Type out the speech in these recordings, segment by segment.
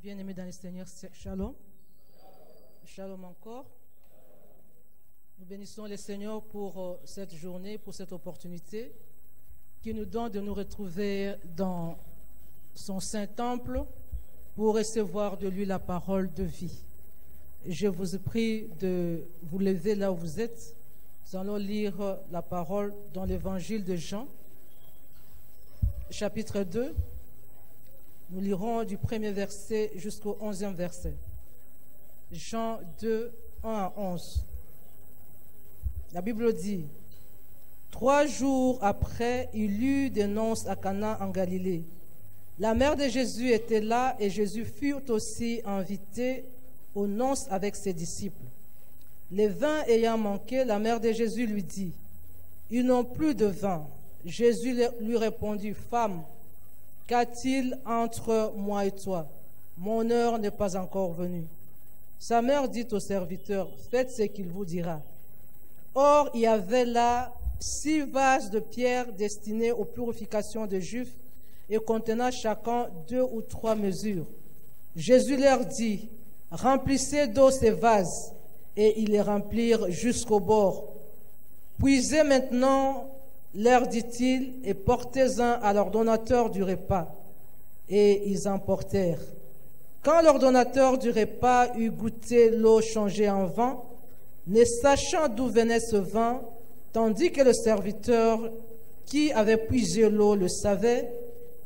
Bien-aimés dans le Seigneur, shalom. Shalom encore. Nous bénissons le Seigneur pour cette journée, pour cette opportunité qui nous donne de nous retrouver dans son Saint-Temple pour recevoir de lui la parole de vie. Je vous prie de vous lever là où vous êtes. Nous allons lire la parole dans l'Évangile de Jean, chapitre 2. Nous lirons du premier verset jusqu'au 11e verset. Jean 2, 1 à 11. La Bible dit: 3 jours après, il y eut des noces à Cana en Galilée. La mère de Jésus était là et Jésus fut aussi invité aux noces avec ses disciples. Les vins ayant manqué, la mère de Jésus lui dit: ils n'ont plus de vin. Jésus lui répondit: femme, qu'a-t-il entre moi et toi? Mon heure n'est pas encore venue. Sa mère dit au serviteur: faites ce qu'il vous dira. Or, il y avait là 6 vases de pierre destinés aux purifications des Juifs et contenant chacun 2 ou 3 mesures. Jésus leur dit: remplissez d'eau ces vases, et ils les remplirent jusqu'au bord. Puisez maintenant, leur dit-il, et portez-en à l'ordonnateur du repas. Et ils emportèrent. Quand l'ordonnateur du repas eut goûté l'eau changée en vin, ne sachant d'où venait ce vin, tandis que le serviteur qui avait puisé l'eau le savait,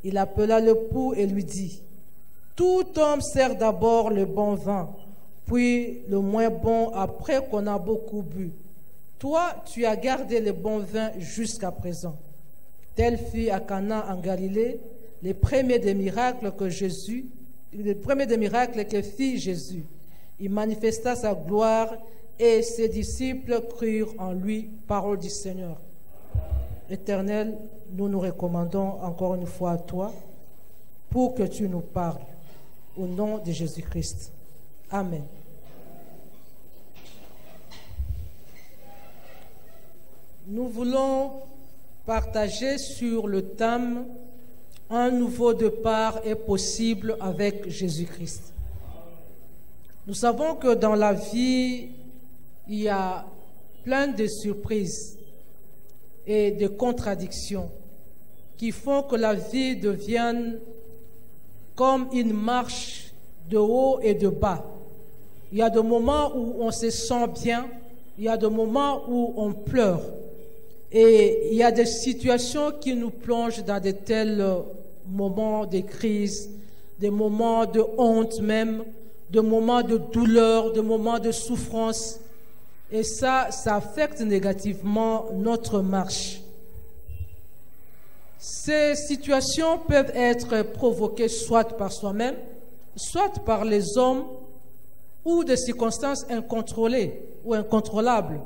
il appela le pou et lui dit: tout homme sert d'abord le bon vin, puis le moins bon après qu'on a beaucoup bu. Toi, tu as gardé le bon vin jusqu'à présent. Tel fut à Cana en Galilée le premier des miracles que fit Jésus. Il manifesta sa gloire et ses disciples crurent en lui. Parole du Seigneur. Éternel, nous nous recommandons encore une fois à toi pour que tu nous parles. Au nom de Jésus-Christ. Amen. Nous voulons partager sur le thème « Un nouveau départ est possible avec Jésus-Christ ». Nous savons que dans la vie, il y a plein de surprises et de contradictions qui font que la vie devienne comme une marche de haut et de bas. Il y a des moments où on se sent bien, il y a des moments où on pleure. Et il y a des situations qui nous plongent dans de tels moments de crise, des moments de honte même, des moments de douleur, des moments de souffrance. Et ça affecte négativement notre marche. Ces situations peuvent être provoquées soit par soi-même, soit par les hommes, ou des circonstances incontrôlées ou incontrôlables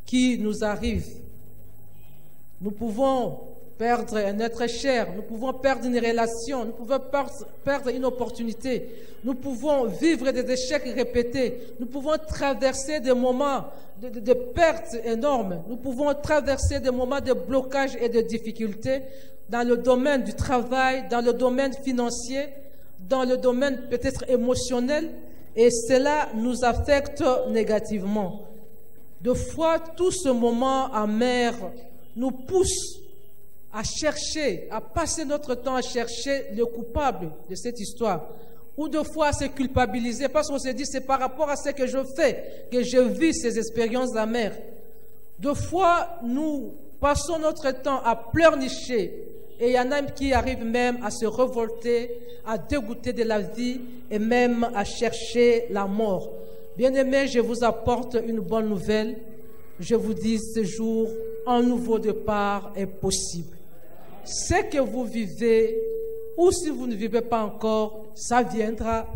qui nous arrivent. Nous pouvons perdre un être cher, nous pouvons perdre une relation, nous pouvons perdre une opportunité, nous pouvons vivre des échecs répétés, nous pouvons traverser des moments de pertes énormes, nous pouvons traverser des moments de blocage et de difficultés dans le domaine du travail, dans le domaine financier, dans le domaine peut-être émotionnel, et cela nous affecte négativement. Des fois, tout ce moment amer nous pousse à chercher, à passer notre temps à chercher le coupable de cette histoire. Ou de fois à se culpabiliser parce qu'on se dit c'est par rapport à ce que je fais que je vis ces expériences amères. De fois, nous passons notre temps à pleurnicher et il y en a qui arrivent même à se révolter, à dégoûter de la vie et même à chercher la mort. Bien-aimés, je vous apporte une bonne nouvelle. Je vous dis ce jour, un nouveau départ est possible. Ce que vous vivez, ou si vous ne vivez pas encore, ça viendra.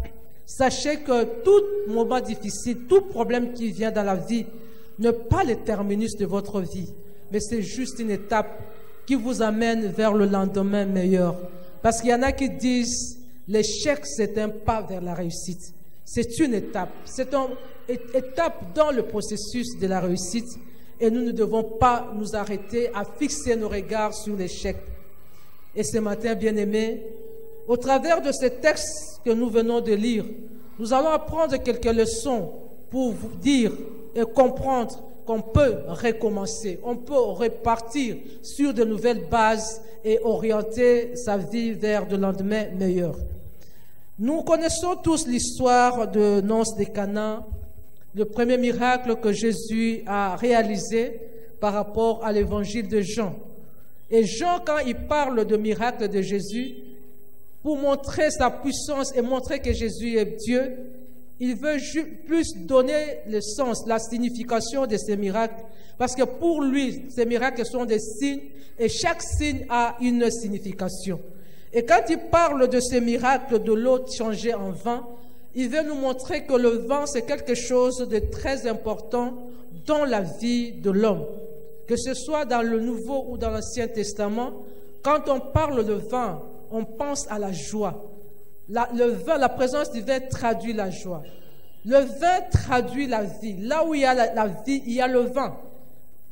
Sachez que tout moment difficile, tout problème qui vient dans la vie, n'est pas le terminus de votre vie, mais c'est juste une étape qui vous amène vers le lendemain meilleur. Parce qu'il y en a qui disent, l'échec, c'est un pas vers la réussite. C'est une étape. C'est une étape dans le processus de la réussite. Et nous ne devons pas nous arrêter à fixer nos regards sur l'échec. Et ce matin, bien-aimés, Au travers de ces textes que nous venons de lire, nous allons apprendre quelques leçons pour vous dire et comprendre qu'on peut recommencer, on peut repartir sur de nouvelles bases et orienter sa vie vers de lendemains meilleurs. Nous connaissons tous l'histoire de noces de Cana, le premier miracle que Jésus a réalisé par rapport à l'évangile de Jean. Et Jean, quand il parle de miracle de Jésus, pour montrer sa puissance et montrer que Jésus est Dieu, il veut plus donner le sens, la signification de ces miracles, parce que pour lui, ces miracles sont des signes et chaque signe a une signification. Et quand il parle de ces miracles de l'eau changée en vin, il veut nous montrer que le vin, c'est quelque chose de très important dans la vie de l'homme. Que ce soit dans le Nouveau ou dans l'Ancien Testament, quand on parle de vin, on pense à la joie. Le vin, la présence du vin traduit la joie. Le vin traduit la vie. Là où il y a la vie, il y a le vin.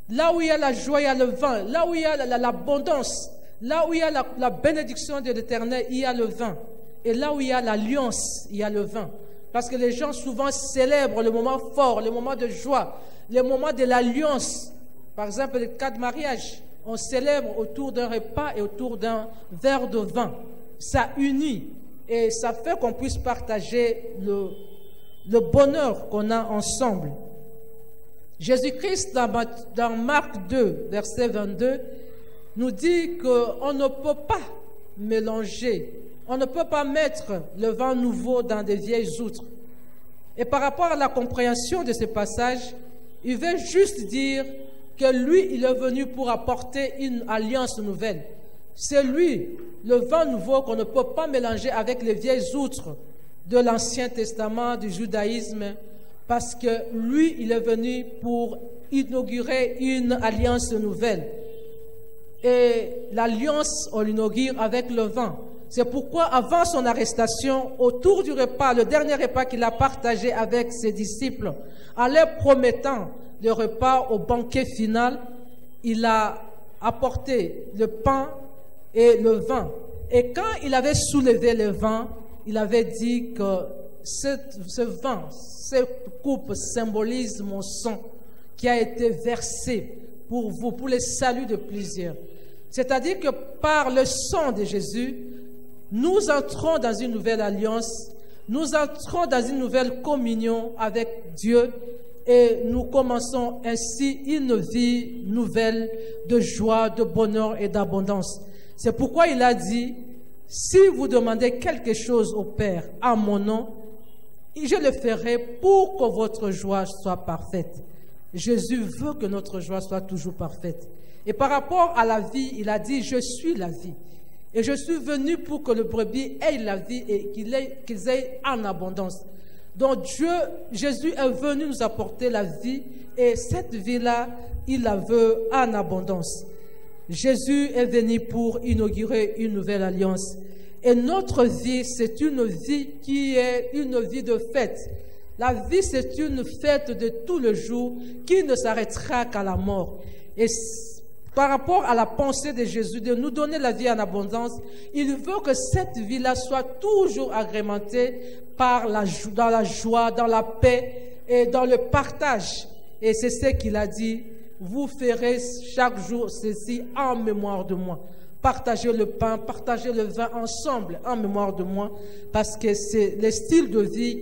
Là où il y a la joie, il y a le vin. Là où il y a l'abondance, là où il y a la bénédiction de l'Éternel, il y a le vin. Et là où il y a l'alliance, il y a le vin. Parce que les gens souvent célèbrent le moment fort, le moment de joie, le moment de l'alliance. Par exemple, le cas de mariage, on célèbre autour d'un repas et autour d'un verre de vin. Ça unit et ça fait qu'on puisse partager le bonheur qu'on a ensemble. Jésus-Christ, dans Marc 2, verset 22, nous dit qu'on ne peut pas mélanger, on ne peut pas mettre le vin nouveau dans des vieilles outres. Et par rapport à la compréhension de ce passage, il veut juste dire que lui, il est venu pour apporter une alliance nouvelle. C'est lui, le vin nouveau qu'on ne peut pas mélanger avec les vieilles outres de l'Ancien Testament, du judaïsme, parce que lui, il est venu pour inaugurer une alliance nouvelle. Et l'alliance, on l'inaugure avec le vin. C'est pourquoi, avant son arrestation, autour du repas, le dernier repas qu'il a partagé avec ses disciples, en leur promettant le repas au banquet final, il a apporté le pain et le vin. Et quand il avait soulevé le vin, il avait dit que ce vin, cette coupe symbolise mon sang qui a été versé pour vous, pour le salut de plusieurs. C'est-à-dire que par le sang de Jésus, nous entrons dans une nouvelle alliance, nous entrons dans une nouvelle communion avec Dieu et nous commençons ainsi une vie nouvelle de joie, de bonheur et d'abondance. C'est pourquoi il a dit, si vous demandez quelque chose au Père en mon nom, je le ferai pour que votre joie soit parfaite. Jésus veut que notre joie soit toujours parfaite. Et par rapport à la vie, il a dit, je suis la vie. Et je suis venu pour que le brebis ait la vie et qu'ils aient en abondance. Donc Jésus est venu nous apporter la vie et cette vie-là, il la veut en abondance. Jésus est venu pour inaugurer une nouvelle alliance. Et notre vie, c'est une vie qui est une vie de fête. La vie, c'est une fête de tout le jour qui ne s'arrêtera qu'à la mort. Et par rapport à la pensée de Jésus de nous donner la vie en abondance, il veut que cette vie-là soit toujours agrémentée dans la joie, dans la paix et dans le partage. Et c'est ce qu'il a dit, vous ferez chaque jour ceci en mémoire de moi. Partagez le pain, partagez le vin ensemble en mémoire de moi, parce que c'est le style de vie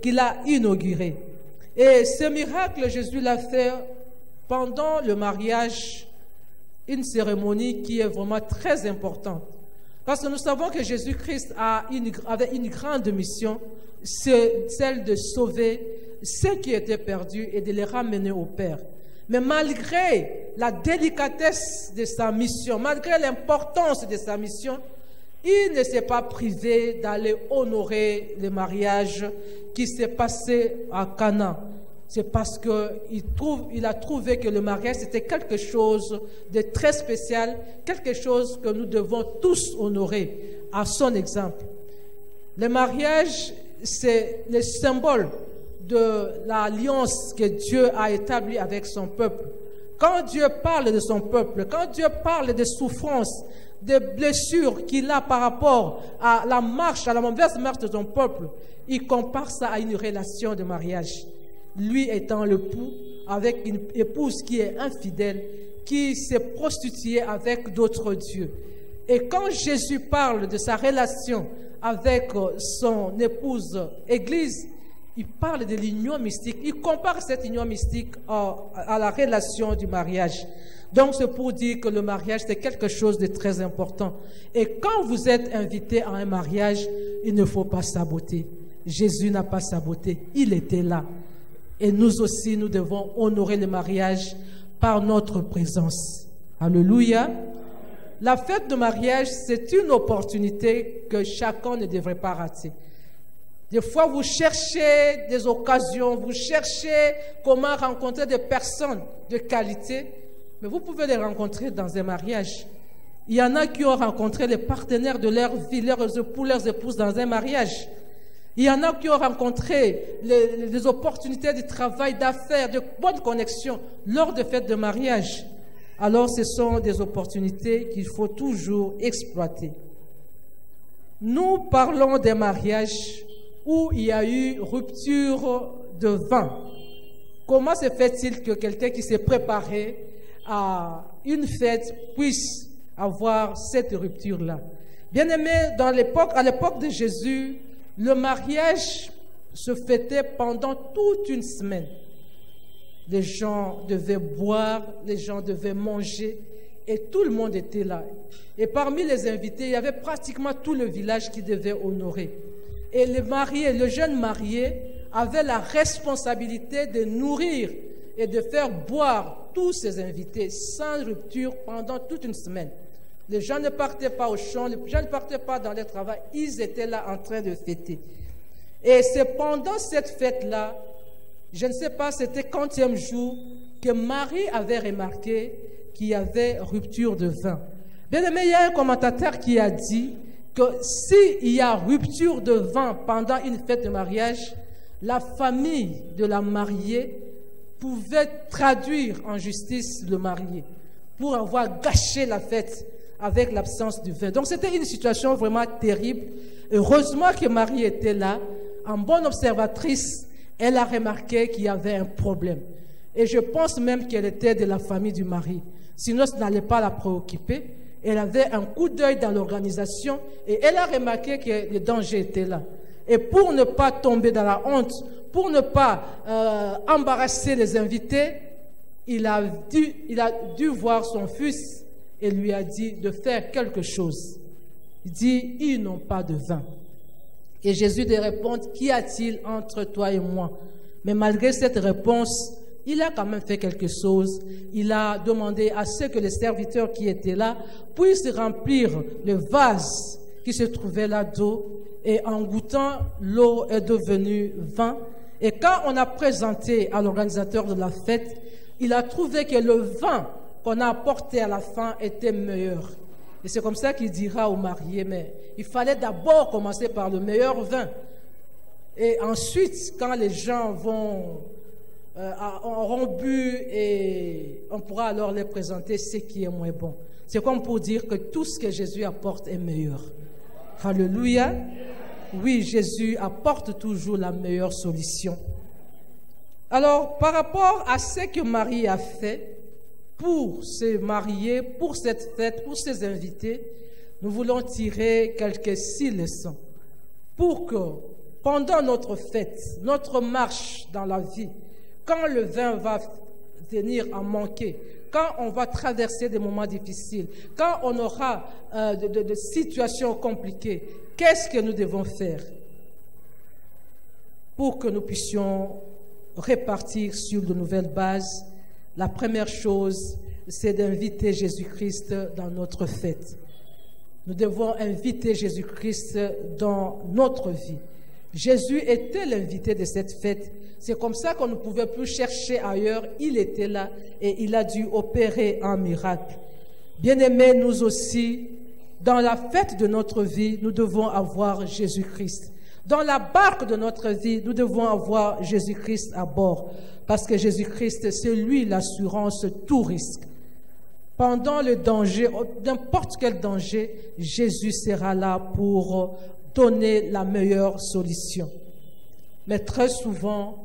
qu'il a inauguré. Et ce miracle, Jésus l'a fait pendant le mariage, une cérémonie qui est vraiment très importante. Parce que nous savons que Jésus-Christ avait une grande mission, c'est celle de sauver ceux qui étaient perdus et de les ramener au Père. Mais malgré la délicatesse de sa mission, malgré l'importance de sa mission, il ne s'est pas privé d'aller honorer le mariage qui s'est passé à Cana. C'est parce qu'il a trouvé que le mariage, c'était quelque chose de très spécial, quelque chose que nous devons tous honorer à son exemple. Le mariage, c'est le symbole de l'alliance que Dieu a établie avec son peuple. Quand Dieu parle de son peuple, quand Dieu parle des souffrances, des blessures qu'il a par rapport à la marche, à la mauvaise marche de son peuple, il compare ça à une relation de mariage. Lui étant l'époux avec une épouse qui est infidèle, qui s'est prostituée avec d'autres dieux. Et quand Jésus parle de sa relation avec son épouse Église, il parle de l'union mystique. Il compare cette union mystique à la relation du mariage. Donc c'est pour dire que le mariage, c'est quelque chose de très important. Et quand vous êtes invité à un mariage, il ne faut pas saboter. Jésus n'a pas saboté, il était là. Et nous aussi, nous devons honorer le mariage par notre présence. Alléluia. La fête de mariage, c'est une opportunité que chacun ne devrait pas rater. Des fois, vous cherchez des occasions, vous cherchez comment rencontrer des personnes de qualité, mais vous pouvez les rencontrer dans un mariage. Il y en a qui ont rencontré les partenaires de leur vie, leurs époux, leurs épouses dans un mariage. Il y en a qui ont rencontré les opportunités de travail, d'affaires, de bonnes connexions lors de fêtes de mariage. Alors, ce sont des opportunités qu'il faut toujours exploiter. Nous parlons des mariages où il y a eu rupture de vin. Comment se fait-il que quelqu'un qui s'est préparé à une fête puisse avoir cette rupture-là? Bien aimé, à l'époque de Jésus, le mariage se fêtait pendant toute une semaine. Les gens devaient boire, les gens devaient manger, et tout le monde était là. Et parmi les invités, il y avait pratiquement tout le village qui devait honorer. Et les mariés, le jeune marié, avait la responsabilité de nourrir et de faire boire tous ses invités sans rupture pendant toute une semaine. Les gens ne partaient pas au champ, les gens ne partaient pas dans le travail, ils étaient là en train de fêter. Et c'est pendant cette fête-là, je ne sais pas, c'était quantième jour, que Marie avait remarqué qu'il y avait rupture de vin. Bien aimé, il y a un commentateur qui a dit que s'il y a rupture de vin pendant une fête de mariage, la famille de la mariée pouvait traduire en justice le marié pour avoir gâché la fête avec l'absence du vin. Donc c'était une situation vraiment terrible. Heureusement que Marie était là, en bonne observatrice, elle a remarqué qu'il y avait un problème. Et je pense même qu'elle était de la famille du mari. Sinon, ça n'allait pas la préoccuper. Elle avait un coup d'œil dans l'organisation et elle a remarqué que le danger était là. Et pour ne pas tomber dans la honte, pour ne pas embarrasser les invités, il a dû voir son fils et lui a dit de faire quelque chose. Il dit, ils n'ont pas de vin. Et Jésus de répondre, qu'y a-t-il entre toi et moi? Mais malgré cette réponse, il a quand même fait quelque chose. Il a demandé à ceux que les serviteurs qui étaient là puissent remplir le vase qui se trouvait là d'eau. Et en goûtant, l'eau est devenue vin. Et quand on a présenté à l'organisateur de la fête, il a trouvé que le vin qu'on a apporté à la fin était meilleur. Et c'est comme ça qu'il dira aux mariés, mais il fallait d'abord commencer par le meilleur vin. Et ensuite, quand les gens auront bu, et on pourra alors les présenter ce qui est moins bon. C'est comme pour dire que tout ce que Jésus apporte est meilleur. Alléluia. Oui, Jésus apporte toujours la meilleure solution. Alors, par rapport à ce que Marie a fait pour se marier, pour cette fête, pour ses invités, nous voulons tirer quelques 6 leçons pour que pendant notre fête, notre marche dans la vie, quand le vin va venir à manquer, quand on va traverser des moments difficiles, quand on aura de situations compliquées, qu'est-ce que nous devons faire pour que nous puissions repartir sur de nouvelles bases? La première chose, c'est d'inviter Jésus-Christ dans notre fête. Nous devons inviter Jésus-Christ dans notre vie. Jésus était l'invité de cette fête. C'est comme ça qu'on ne pouvait plus chercher ailleurs. Il était là et il a dû opérer un miracle. Bien-aimés, nous aussi, dans la fête de notre vie, nous devons avoir Jésus-Christ. Dans la barque de notre vie, nous devons avoir Jésus-Christ à bord. Parce que Jésus-Christ, c'est lui l'assurance tout risque. pendant le danger, n'importe quel danger, Jésus sera là pour donner la meilleure solution. Mais très souvent,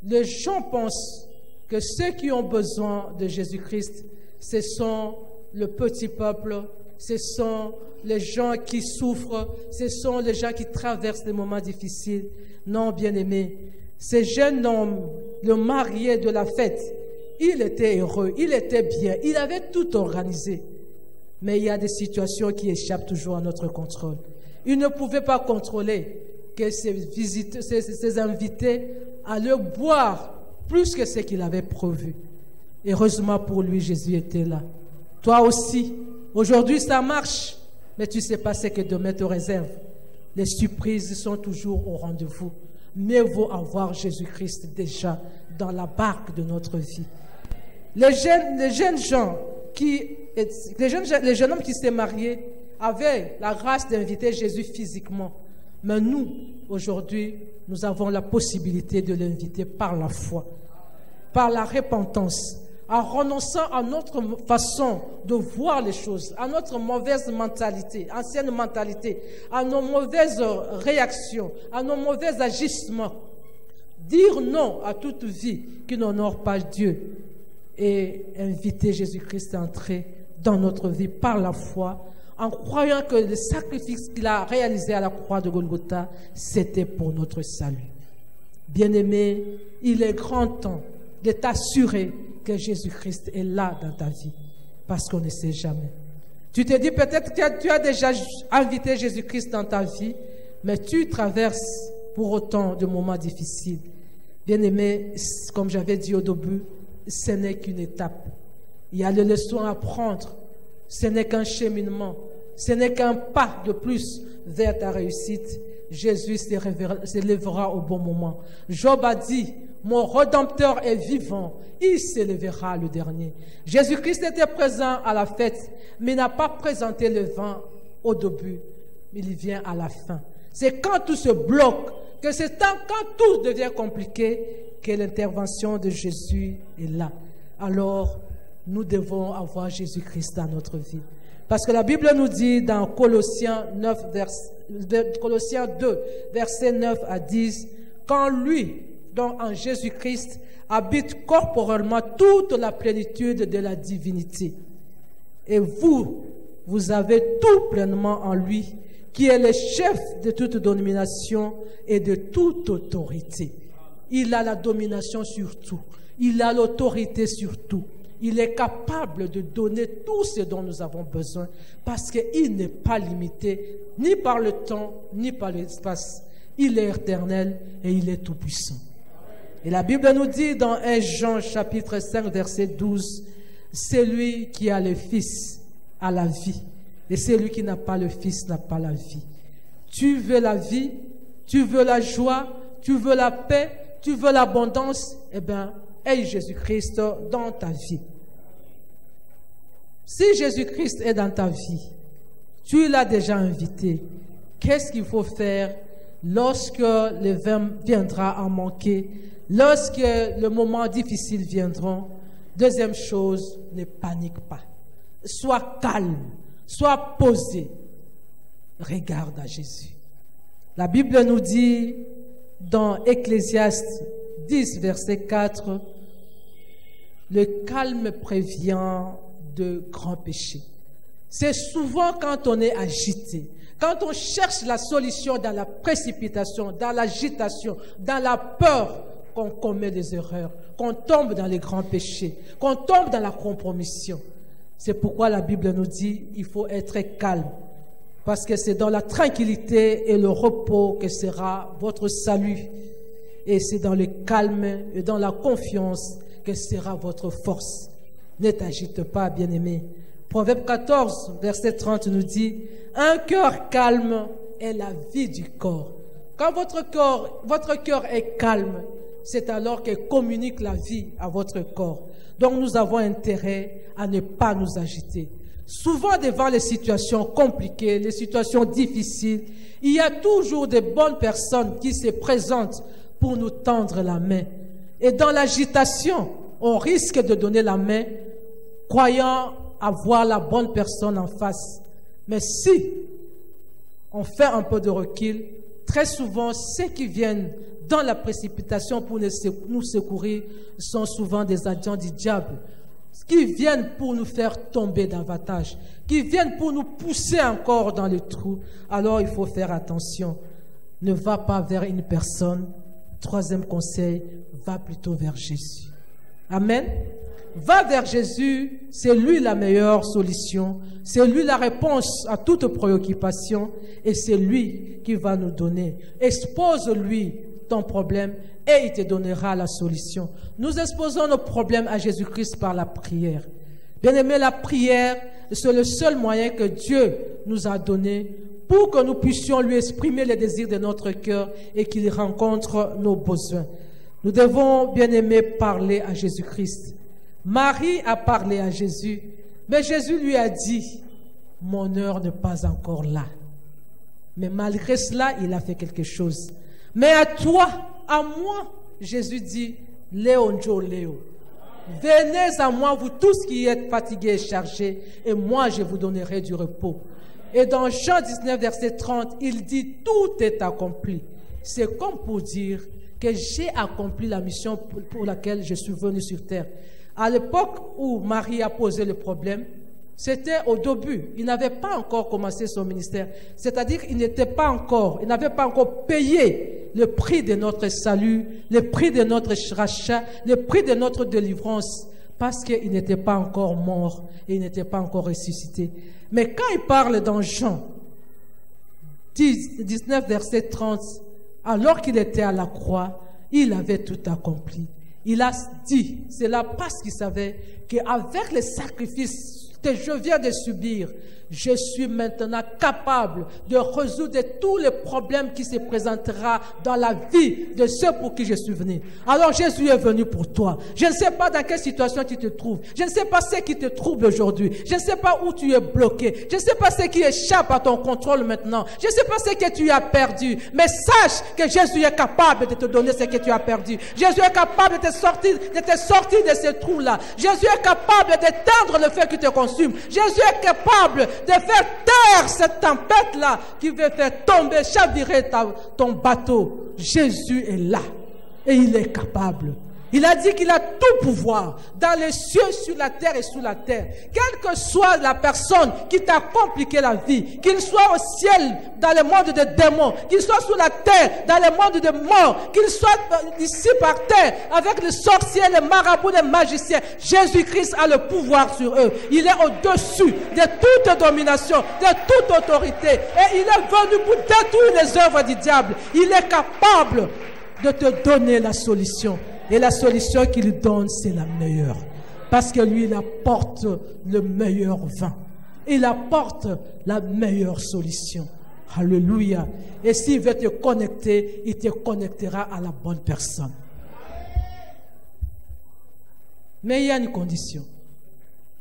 les gens pensent que ceux qui ont besoin de Jésus-Christ, ce sont le petit peuple, ce sont les gens qui souffrent, ce sont les gens qui traversent des moments difficiles. Non, bien-aimés, ce jeune homme, le marié de la fête, il était heureux, il était bien, il avait tout organisé. Mais il y a des situations qui échappent toujours à notre contrôle. Il ne pouvait pas contrôler que ses invités allaient boire plus que ce qu'il avait prévu. Heureusement pour lui, Jésus était là. Toi aussi, aujourd'hui ça marche, mais tu ne sais pas ce que demain te réserve. Les surprises sont toujours au rendez-vous. Mieux vaut avoir Jésus-Christ déjà dans la barque de notre vie. Les jeunes hommes qui s'étaient mariés avaient la grâce d'inviter Jésus physiquement. Mais nous, aujourd'hui, nous avons la possibilité de l'inviter par la foi, par la repentance, en renonçant à notre façon de voir les choses, à notre mauvaise mentalité, ancienne mentalité, à nos mauvaises réactions, à nos mauvais agissements. Dire non à toute vie qui n'honore pas Dieu et inviter Jésus-Christ à entrer dans notre vie par la foi, en croyant que le sacrifice qu'il a réalisé à la croix de Golgotha, c'était pour notre salut. Bien-aimé, il est grand temps de t'assurer que Jésus-Christ est là dans ta vie, parce qu'on ne sait jamais. Tu te dis peut-être que tu as déjà invité Jésus-Christ dans ta vie, mais tu traverses pour autant de moments difficiles. Bien-aimé, comme j'avais dit au début, ce n'est qu'une étape. Il y a des leçons à prendre. Ce n'est qu'un cheminement. Ce n'est qu'un pas de plus vers ta réussite. Jésus se lèvera au bon moment. Job a dit, mon Rédempteur est vivant. Il se lèvera le dernier. Jésus-Christ était présent à la fête, mais n'a pas présenté le vin au début. Il vient à la fin. C'est quand tout se bloque, que c'est quand tout devient compliqué, que l'intervention de Jésus est là. Alors, nous devons avoir Jésus-Christ dans notre vie. Parce que la Bible nous dit dans Colossiens 2, versets 9 à 10, quand lui, donc en Jésus-Christ, habite corporellement toute la plénitude de la divinité. Et vous avez tout pleinement en lui, qui est le chef de toute domination et de toute autorité. Il a la domination sur tout. Il a l'autorité sur tout. Il est capable de donner tout ce dont nous avons besoin parce qu'il n'est pas limité ni par le temps, ni par l'espace. Il est éternel et il est tout-puissant. Et la Bible nous dit dans 1 Jean chapitre 5 verset 12, celui qui a le Fils a la vie et celui qui n'a pas le Fils n'a pas la vie. Tu veux la vie, tu veux la joie, tu veux la paix, tu veux l'abondance, eh bien, aie Jésus-Christ dans ta vie. Si Jésus-Christ est dans ta vie, tu l'as déjà invité. Qu'est-ce qu'il faut faire lorsque le vin viendra à manquer, lorsque le moment difficile viendra? Deuxième chose, ne panique pas. Sois calme, sois posé. Regarde à Jésus. La Bible nous dit dans Ecclésiaste 10, verset 4, le calme prévient de grands péchés. C'est souvent quand on est agité, quand on cherche la solution dans la précipitation, dans l'agitation, dans la peur, qu'on commet des erreurs, qu'on tombe dans les grands péchés, qu'on tombe dans la compromission. C'est pourquoi la Bible nous dit il faut être calme, parce que c'est dans la tranquillité et le repos que sera votre salut. Et c'est dans le calme et dans la confiance que sera votre force. Ne t'agite pas, bien-aimé. Proverbe 14, verset 30 nous dit, un cœur calme est la vie du corps. Quand votre cœur est calme, c'est alors qu'il communique la vie à votre corps. Donc nous avons intérêt à ne pas nous agiter. Souvent devant les situations compliquées, les situations difficiles, il y a toujours de bonnes personnes qui se présentent pour nous tendre la main. Et dans l'agitation, on risque de donner la main croyant avoir la bonne personne en face. Mais si on fait un peu de recul, très souvent, ceux qui viennent dans la précipitation pour nous secourir sont souvent des agents du diable, qui viennent pour nous faire tomber davantage, qui viennent pour nous pousser encore dans le trou. Alors il faut faire attention. Ne va pas vers une personne. Troisième conseil, va plutôt vers Jésus. Amen. Va vers Jésus, c'est lui la meilleure solution, c'est lui la réponse à toute préoccupation et c'est lui qui va nous donner. Expose-lui ton problème et il te donnera la solution. Nous exposons nos problèmes à Jésus-Christ par la prière. Bien-aimé, la prière, c'est le seul moyen que Dieu nous a donné pour que nous puissions lui exprimer les désirs de notre cœur et qu'il rencontre nos besoins. Nous devons, bien-aimé, parler à Jésus-Christ. Marie a parlé à Jésus, mais Jésus lui a dit, « Mon heure n'est pas encore là. » Mais malgré cela, il a fait quelque chose. Mais à toi, à moi, Jésus dit, « Léon, Léo, venez à moi, vous tous qui êtes fatigués et chargés, et moi je vous donnerai du repos. » Et dans Jean 19, verset 30, il dit, « Tout est accompli. » C'est comme pour dire que j'ai accompli la mission pour laquelle je suis venu sur terre. À l'époque où Marie a posé le problème, c'était au début. Il n'avait pas encore commencé son ministère. C'est-à-dire qu'il n'avait pas encore payé le prix de notre salut, le prix de notre rachat, le prix de notre délivrance, parce qu'il n'était pas encore mort et il n'était pas encore ressuscité. Mais quand il parle dans Jean 19, verset 30, alors qu'il était à la croix, il avait tout accompli. Il a dit, c'est là parce qu'il savait qu'avec les sacrifices que je viens de subir, je suis maintenant capable de résoudre tous les problèmes qui se présenteront dans la vie de ceux pour qui je suis venu. Alors Jésus est venu pour toi. Je ne sais pas dans quelle situation tu te trouves. Je ne sais pas ce qui te trouble aujourd'hui. Je ne sais pas où tu es bloqué. Je ne sais pas ce qui échappe à ton contrôle maintenant. Je ne sais pas ce que tu as perdu. Mais sache que Jésus est capable de te donner ce que tu as perdu. Jésus est capable de te sortir de ce trou-là. Jésus est capable d'éteindre le feu qui te consume. Jésus est capable de faire taire cette tempête-là qui veut faire tomber, chavirer ton bateau. Jésus est là et il est capable. Il a dit qu'il a tout pouvoir dans les cieux, sur la terre et sous la terre. Quelle que soit la personne qui t'a compliqué la vie, qu'il soit au ciel dans le monde des démons, qu'il soit sous la terre dans le monde des morts, qu'il soit ici par terre avec les sorciers, les marabouts, les magiciens, Jésus-Christ a le pouvoir sur eux. Il est au-dessus de toute domination, de toute autorité. Et il est venu pour détruire les œuvres du diable. Il est capable de te donner la solution. Et la solution qu'il donne, c'est la meilleure. Parce que lui, il apporte le meilleur vin. Il apporte la meilleure solution. Alléluia. Et s'il veut te connecter, il te connectera à la bonne personne. Mais il y a une condition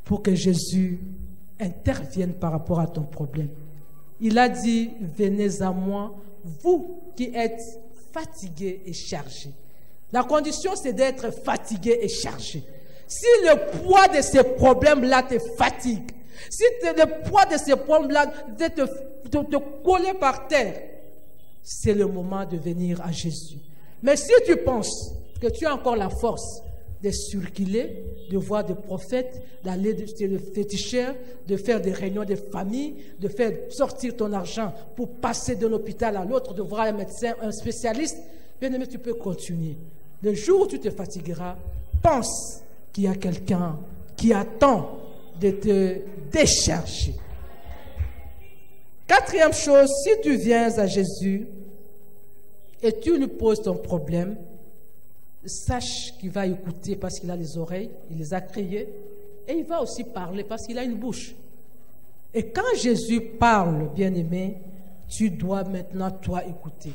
pour que Jésus intervienne par rapport à ton problème. Il a dit, venez à moi, vous qui êtes fatigués et chargés. La condition, c'est d'être fatigué et chargé. Si le poids de ces problèmes-là te fatigue, si le poids de ces problèmes-là te coller par terre, c'est le moment de venir à Jésus. Mais si tu penses que tu as encore la force de circuler, de voir des prophètes, d'aller chez le féticheur, de faire des réunions de famille, de faire sortir ton argent pour passer d'un hôpital à l'autre, de voir un médecin, un spécialiste, bien aimé, tu peux continuer. Le jour où tu te fatigueras, pense qu'il y a quelqu'un qui attend de te décharger. Quatrième chose, si tu viens à Jésus et tu lui poses ton problème, sache qu'il va écouter parce qu'il a les oreilles, il les a créées, et il va aussi parler parce qu'il a une bouche. Et quand Jésus parle, bien-aimé, tu dois maintenant, toi, écouter.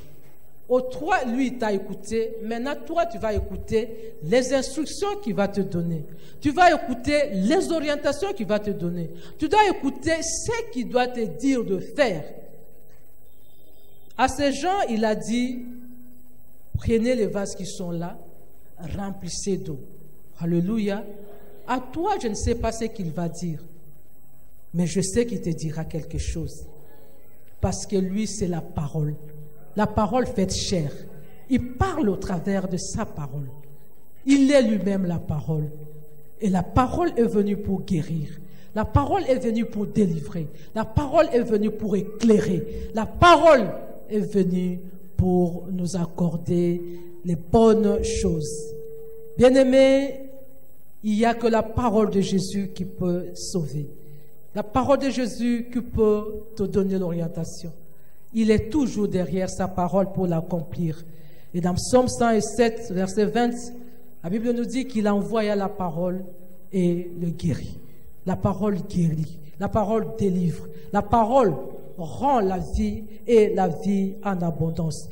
Toi, lui, t'a écouté. Maintenant, toi, tu vas écouter les instructions qu'il va te donner. Tu vas écouter les orientations qu'il va te donner. Tu dois écouter ce qu'il doit te dire de faire. À ces gens, il a dit, prenez les vases qui sont là, remplissez d'eau. Alléluia. À toi, je ne sais pas ce qu'il va dire, mais je sais qu'il te dira quelque chose. Parce que lui, c'est la parole. La parole faite chair. Il parle au travers de sa parole. Il est lui-même la parole. Et la parole est venue pour guérir. La parole est venue pour délivrer. La parole est venue pour éclairer. La parole est venue pour nous accorder les bonnes choses. Bien-aimés, il n'y a que la parole de Jésus qui peut sauver. La parole de Jésus qui peut te donner l'orientation. Il est toujours derrière sa parole pour l'accomplir. Et dans Psaume 107, verset 20, la Bible nous dit qu'il envoya la parole et le guérit. La parole guérit, la parole délivre, la parole rend la vie et la vie en abondance.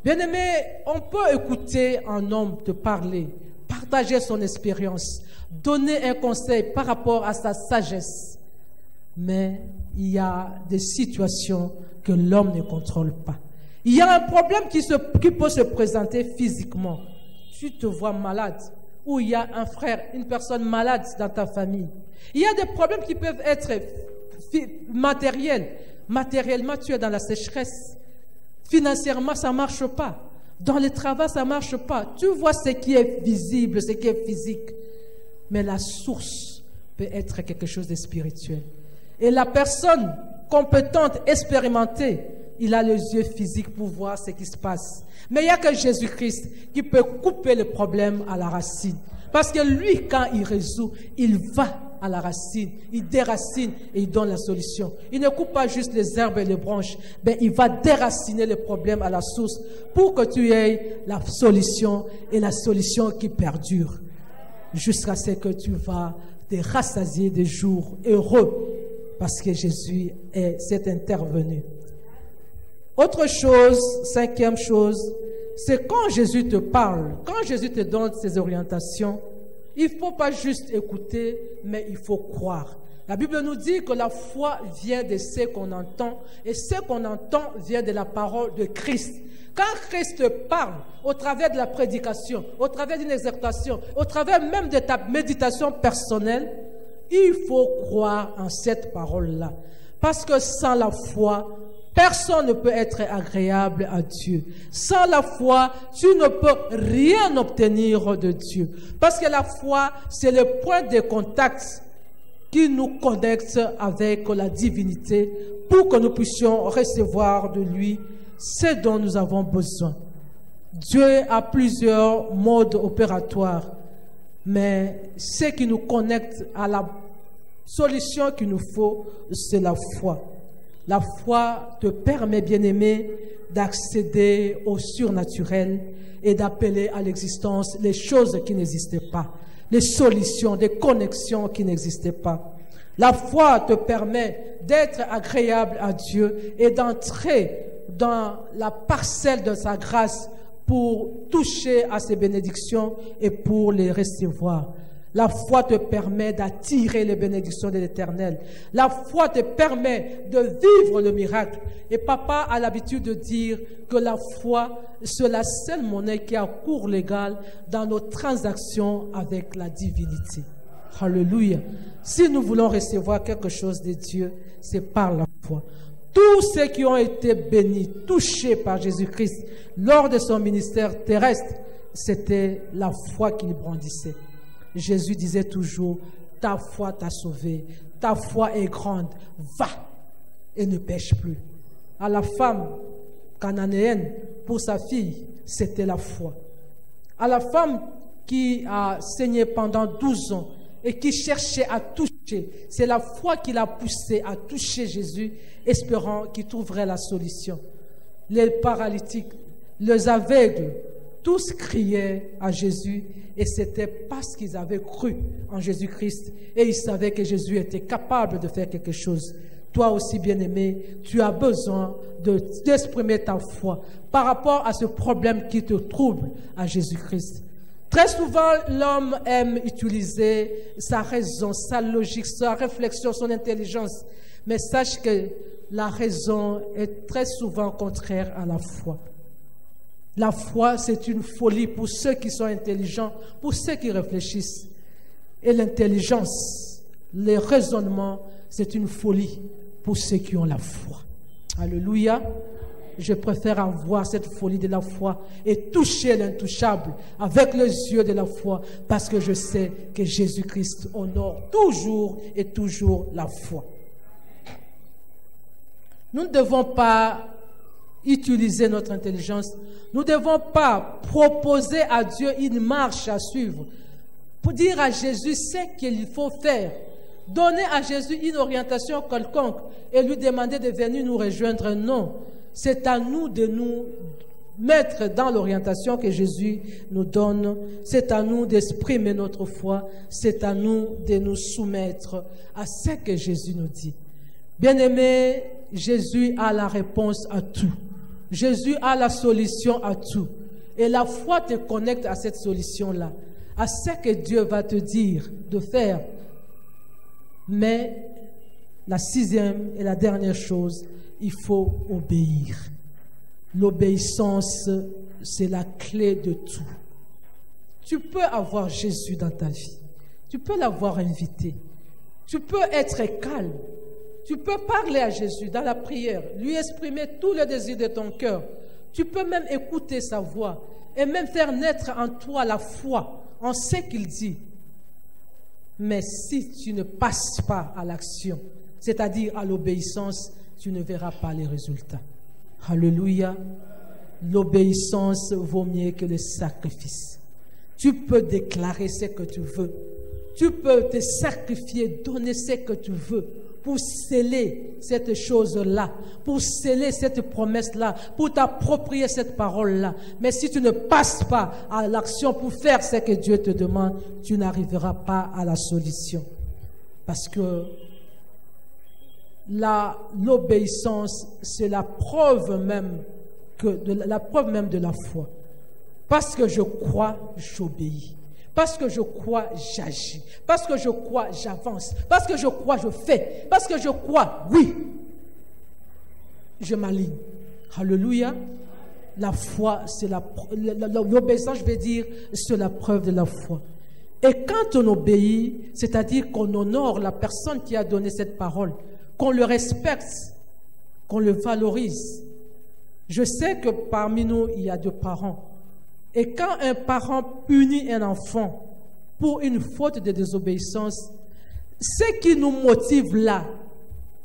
Bien-aimé, on peut écouter un homme te parler, partager son expérience, donner un conseil par rapport à sa sagesse. Mais il y a des situations que l'homme ne contrôle pas. Il y a un problème qui peut se présenter physiquement. Tu te vois malade, ou il y a un frère, une personne malade dans ta famille. Il y a des problèmes qui peuvent être matériels. Matériellement, tu es dans la sécheresse. Financièrement, ça ne marche pas. Dans le travail, ça ne marche pas. Tu vois ce qui est visible, ce qui est physique. Mais la source peut être quelque chose de spirituel. Et la personne compétente, expérimentée, il a les yeux physiques pour voir ce qui se passe. Mais il n'y a que Jésus-Christ qui peut couper le problème à la racine. Parce que lui, quand il résout, il va à la racine, il déracine et il donne la solution. Il ne coupe pas juste les herbes et les branches, mais il va déraciner le problème à la source pour que tu aies la solution et la solution qui perdure jusqu'à ce que tu vas te rassasier des jours heureux parce que Jésus s'est intervenu. Autre chose, cinquième chose, c'est quand Jésus te parle, quand Jésus te donne ses orientations, il ne faut pas juste écouter, mais il faut croire. La Bible nous dit que la foi vient de ce qu'on entend, et ce qu'on entend vient de la parole de Christ. Quand Christ te parle, au travers de la prédication, au travers d'une exhortation, au travers même de ta méditation personnelle, il faut croire en cette parole-là. Parce que sans la foi, personne ne peut être agréable à Dieu. Sans la foi, tu ne peux rien obtenir de Dieu. Parce que la foi, c'est le point de contact qui nous connecte avec la divinité pour que nous puissions recevoir de lui ce dont nous avons besoin. Dieu a plusieurs modes opératoires, mais ce qui nous connecte à la solution qu'il nous faut, c'est la foi. La foi te permet, bien-aimé, d'accéder au surnaturel et d'appeler à l'existence les choses qui n'existaient pas, les solutions, des connexions qui n'existaient pas. La foi te permet d'être agréable à Dieu et d'entrer dans la parcelle de sa grâce pour toucher à ses bénédictions et pour les recevoir. La foi te permet d'attirer les bénédictions de l'Éternel. La foi te permet de vivre le miracle. Et papa a l'habitude de dire que la foi, c'est la seule monnaie qui a cours légal dans nos transactions avec la divinité. Alléluia. Si nous voulons recevoir quelque chose de Dieu, c'est par la foi. Tous ceux qui ont été bénis, touchés par Jésus-Christ lors de son ministère terrestre, c'était la foi qu'il brandissait. Jésus disait toujours, ta foi t'a sauvé, ta foi est grande, va et ne pêche plus. À la femme cananéenne, pour sa fille, c'était la foi. À la femme qui a saigné pendant 12 ans et qui cherchait à toucher, c'est la foi qui l'a poussée à toucher Jésus, espérant qu'il trouverait la solution. Les paralytiques, les aveugles, tous criaient à Jésus et c'était parce qu'ils avaient cru en Jésus-Christ et ils savaient que Jésus était capable de faire quelque chose. Toi aussi, bien-aimé, tu as besoin d'exprimer ta foi par rapport à ce problème qui te trouble à Jésus-Christ. Très souvent, l'homme aime utiliser sa raison, sa logique, sa réflexion, son intelligence. Mais sache que la raison est très souvent contraire à la foi. La foi, c'est une folie pour ceux qui sont intelligents, pour ceux qui réfléchissent. et l'intelligence, les raisonnements, c'est une folie pour ceux qui ont la foi. Alléluia. Je préfère avoir cette folie de la foi et toucher l'intouchable avec les yeux de la foi parce que je sais que Jésus-Christ honore toujours et toujours la foi. Nous ne devons pas utiliser notre intelligence. Nous ne devons pas proposer à Dieu une marche à suivre pour dire à Jésus ce qu'il faut faire. Donner à Jésus une orientation quelconque et lui demander de venir nous rejoindre. Non. C'est à nous de nous mettre dans l'orientation que Jésus nous donne. C'est à nous d'exprimer notre foi. C'est à nous de nous soumettre à ce que Jésus nous dit. Bien-aimé, Jésus a la réponse à tout. Jésus a la solution à tout. Et la foi te connecte à cette solution-là, à ce que Dieu va te dire de faire. Mais la sixième et la dernière chose, il faut obéir. L'obéissance, c'est la clé de tout. Tu peux avoir Jésus dans ta vie. Tu peux l'avoir invité. Tu peux être calme. Tu peux parler à Jésus dans la prière, lui exprimer tous les désirs de ton cœur. Tu peux même écouter sa voix et même faire naître en toi la foi en ce qu'il dit. Mais si tu ne passes pas à l'action, c'est-à-dire à l'obéissance, tu ne verras pas les résultats. Alléluia. L'obéissance vaut mieux que le sacrifice. Tu peux déclarer ce que tu veux. Tu peux te sacrifier, donner ce que tu veux pour sceller cette chose-là, pour sceller cette promesse-là, pour t'approprier cette parole-là. Mais si tu ne passes pas à l'action pour faire ce que Dieu te demande, tu n'arriveras pas à la solution. Parce que l'obéissance, c'est la preuve même de la foi. Parce que je crois, j'obéis. Parce que je crois, j'agis. Parce que je crois, j'avance. Parce que je crois, je fais. Parce que je crois, oui, je m'aligne. Alléluia. La foi, c'est l'obéissance, je vais dire, c'est la preuve de la foi. Et quand on obéit, c'est-à-dire qu'on honore la personne qui a donné cette parole, qu'on le respecte, qu'on le valorise. Je sais que parmi nous, il y a deux parents. Et quand un parent punit un enfant pour une faute de désobéissance, ce qui nous motive là,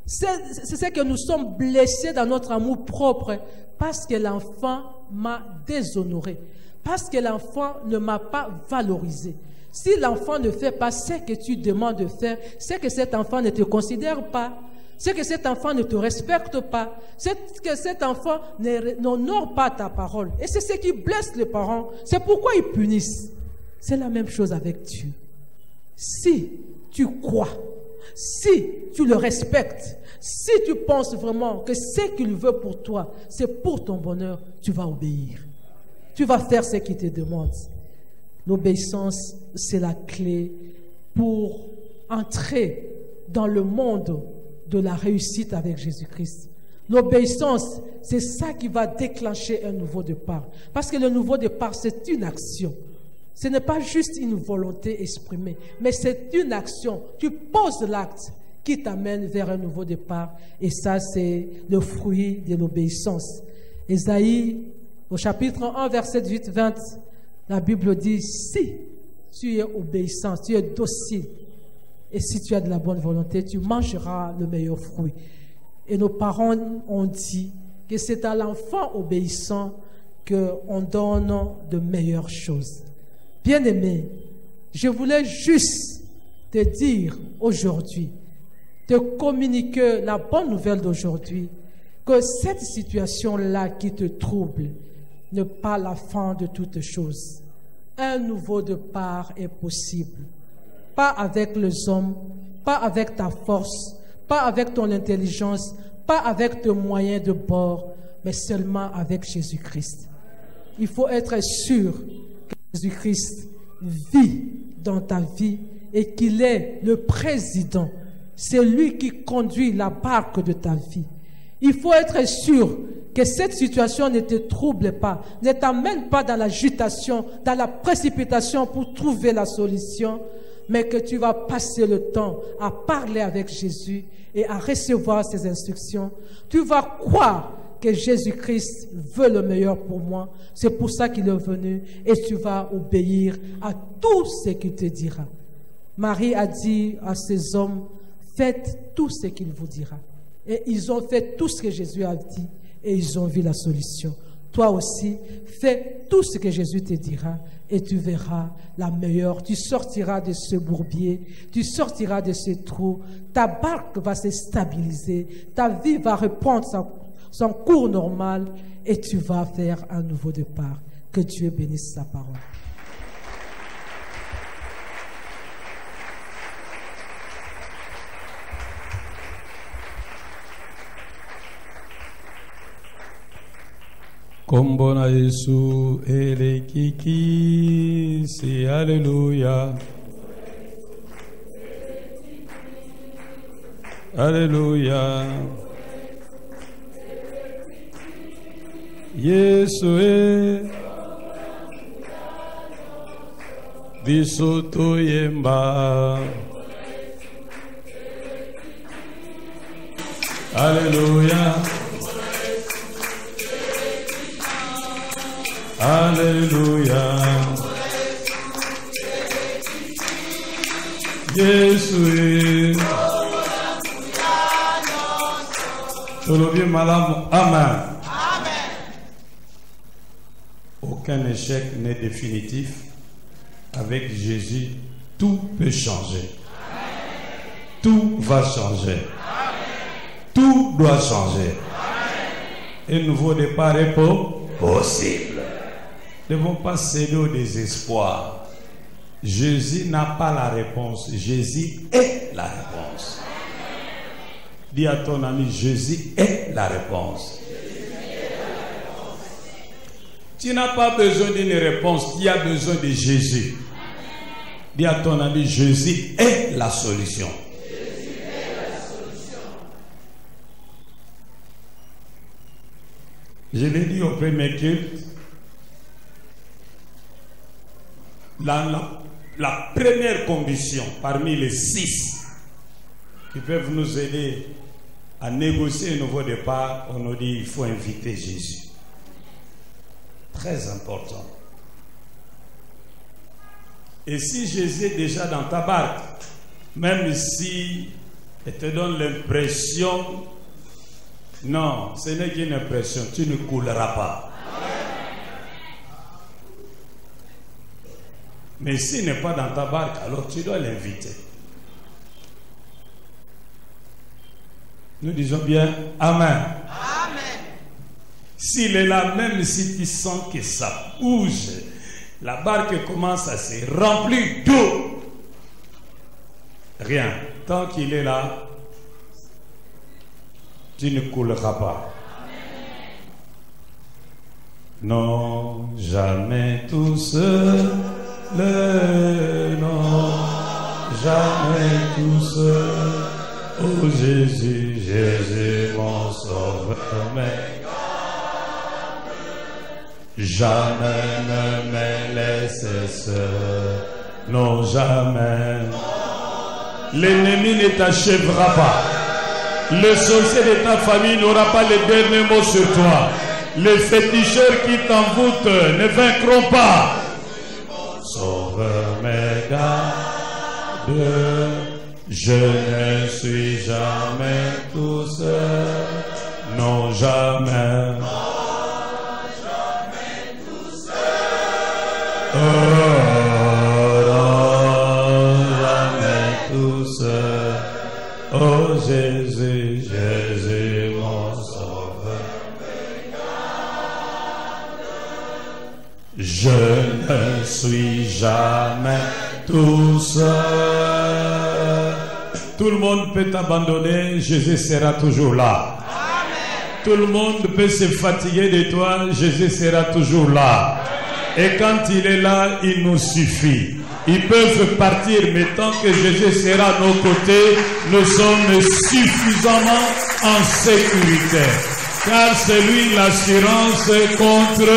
c'est que nous sommes blessés dans notre amour propre parce que l'enfant m'a déshonoré, parce que l'enfant ne m'a pas valorisé. Si l'enfant ne fait pas ce que tu demandes de faire, c'est que cet enfant ne te considère pas. C'est que cet enfant ne te respecte pas. C'est que cet enfant n'honore pas ta parole. Et c'est ce qui blesse les parents. C'est pourquoi ils punissent. C'est la même chose avec Dieu. Si tu crois, si tu le respectes, si tu penses vraiment que ce qu'il veut pour toi, c'est pour ton bonheur, tu vas obéir. Tu vas faire ce qu'il te demande. L'obéissance, c'est la clé pour entrer dans le monde de la réussite avec Jésus-Christ. L'obéissance, c'est ça qui va déclencher un nouveau départ. Parce que le nouveau départ, c'est une action. Ce n'est pas juste une volonté exprimée, mais c'est une action. Tu poses l'acte qui t'amène vers un nouveau départ. Et ça, c'est le fruit de l'obéissance. Ésaïe, au chapitre 1, verset 18-20, la Bible dit, si tu es obéissant, tu es docile, et si tu as de la bonne volonté, tu mangeras le meilleur fruit. Et nos parents ont dit que c'est à l'enfant obéissant qu'on donne de meilleures choses. Bien-aimé, je voulais juste te dire aujourd'hui, te communiquer la bonne nouvelle d'aujourd'hui, que cette situation-là qui te trouble n'est pas la fin de toutes choses. Un nouveau départ est possible. Pas avec les hommes, pas avec ta force, pas avec ton intelligence, pas avec tes moyens de bord, mais seulement avec Jésus-Christ. Il faut être sûr que Jésus-Christ vit dans ta vie et qu'il est le président. C'est lui qui conduit la barque de ta vie. Il faut être sûr que cette situation ne te trouble pas, ne t'amène pas dans l'agitation, dans la précipitation pour trouver la solution, mais que tu vas passer le temps à parler avec Jésus et à recevoir ses instructions, tu vas croire que Jésus-Christ veut le meilleur pour moi. C'est pour ça qu'il est venu et tu vas obéir à tout ce qu'il te dira. Marie a dit à ces hommes, faites tout ce qu'il vous dira. Et ils ont fait tout ce que Jésus a dit et ils ont vu la solution. Toi aussi, fais tout ce que Jésus te dira et tu verras la meilleure. Tu sortiras de ce bourbier, tu sortiras de ce trou, ta barque va se stabiliser, ta vie va reprendre son cours normal et tu vas faire un nouveau départ. Que Dieu bénisse sa parole. Kombona Yesu elekiki si alléluia. Alléluia. Yesu bisoto yemba. Alléluia. Alléluia. Jésus. Tolobi malamu. Amen. Aucun échec n'est définitif. Avec Jésus, tout peut changer. Tout va changer. Tout doit changer. Un nouveau départ est possible. Ne devons pas céder au désespoir. Jésus n'a pas la réponse. Jésus est la réponse. Dis à ton ami, Jésus est la réponse. Tu n'as pas besoin d'une réponse, tu as besoin de Jésus. Dis à ton ami, Jésus est la solution. Je l'ai dit au premier culte, la première condition parmi les 6 qui peuvent nous aider à négocier un nouveau départ, on nous dit il faut inviter Jésus. Très important. Et si Jésus est déjà dans ta barque, même si il te donne l'impression, non, ce n'est qu'une impression, tu ne couleras pas. Mais s'il n'est pas dans ta barque, alors tu dois l'inviter. Nous disons bien Amen. Amen. S'il est là, même si tu sens que ça bouge, la barque commence à se remplir d'eau. Rien. Tant qu'il est là, tu ne couleras pas. Non, jamais tout seul. Non, jamais tout seul. Oh Jésus, Jésus mon sauveur, jamais ne me laisse seul. Non, jamais. L'ennemi ne t'achèvera pas. Le sorcier de ta famille n'aura pas le dernier mot sur toi. Les féticheurs qui t'envoûtent ne vaincront pas. Sauveur me garde, je ne suis jamais tout seul. Non, jamais. Non, jamais tout seul. Oh, non, jamais tout seul. Oh Jésus, Jésus mon sauveur. Je ne suis jamais tout seul. Tout le monde peut t'abandonner, Jésus sera toujours là. Amen. Tout le monde peut se fatiguer de toi, Jésus sera toujours là. Amen. Et quand il est là, il nous suffit. Ils peuvent partir, mais tant que Jésus sera à nos côtés, nous sommes suffisamment en sécurité. Car c'est lui l'assurance contre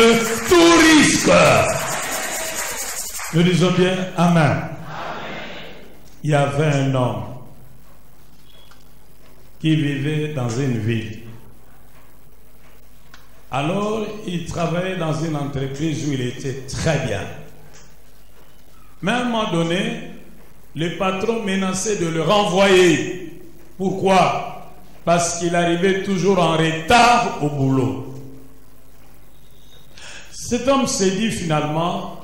tout risque. Nous disons bien Amen. Amen. il y avait un homme qui vivait dans une ville. Alors, il travaillait dans une entreprise où il était très bien. Mais à un moment donné, le patron menaçait de le renvoyer. Pourquoi? Parce qu'il arrivait toujours en retard au boulot. Cet homme s'est dit finalement,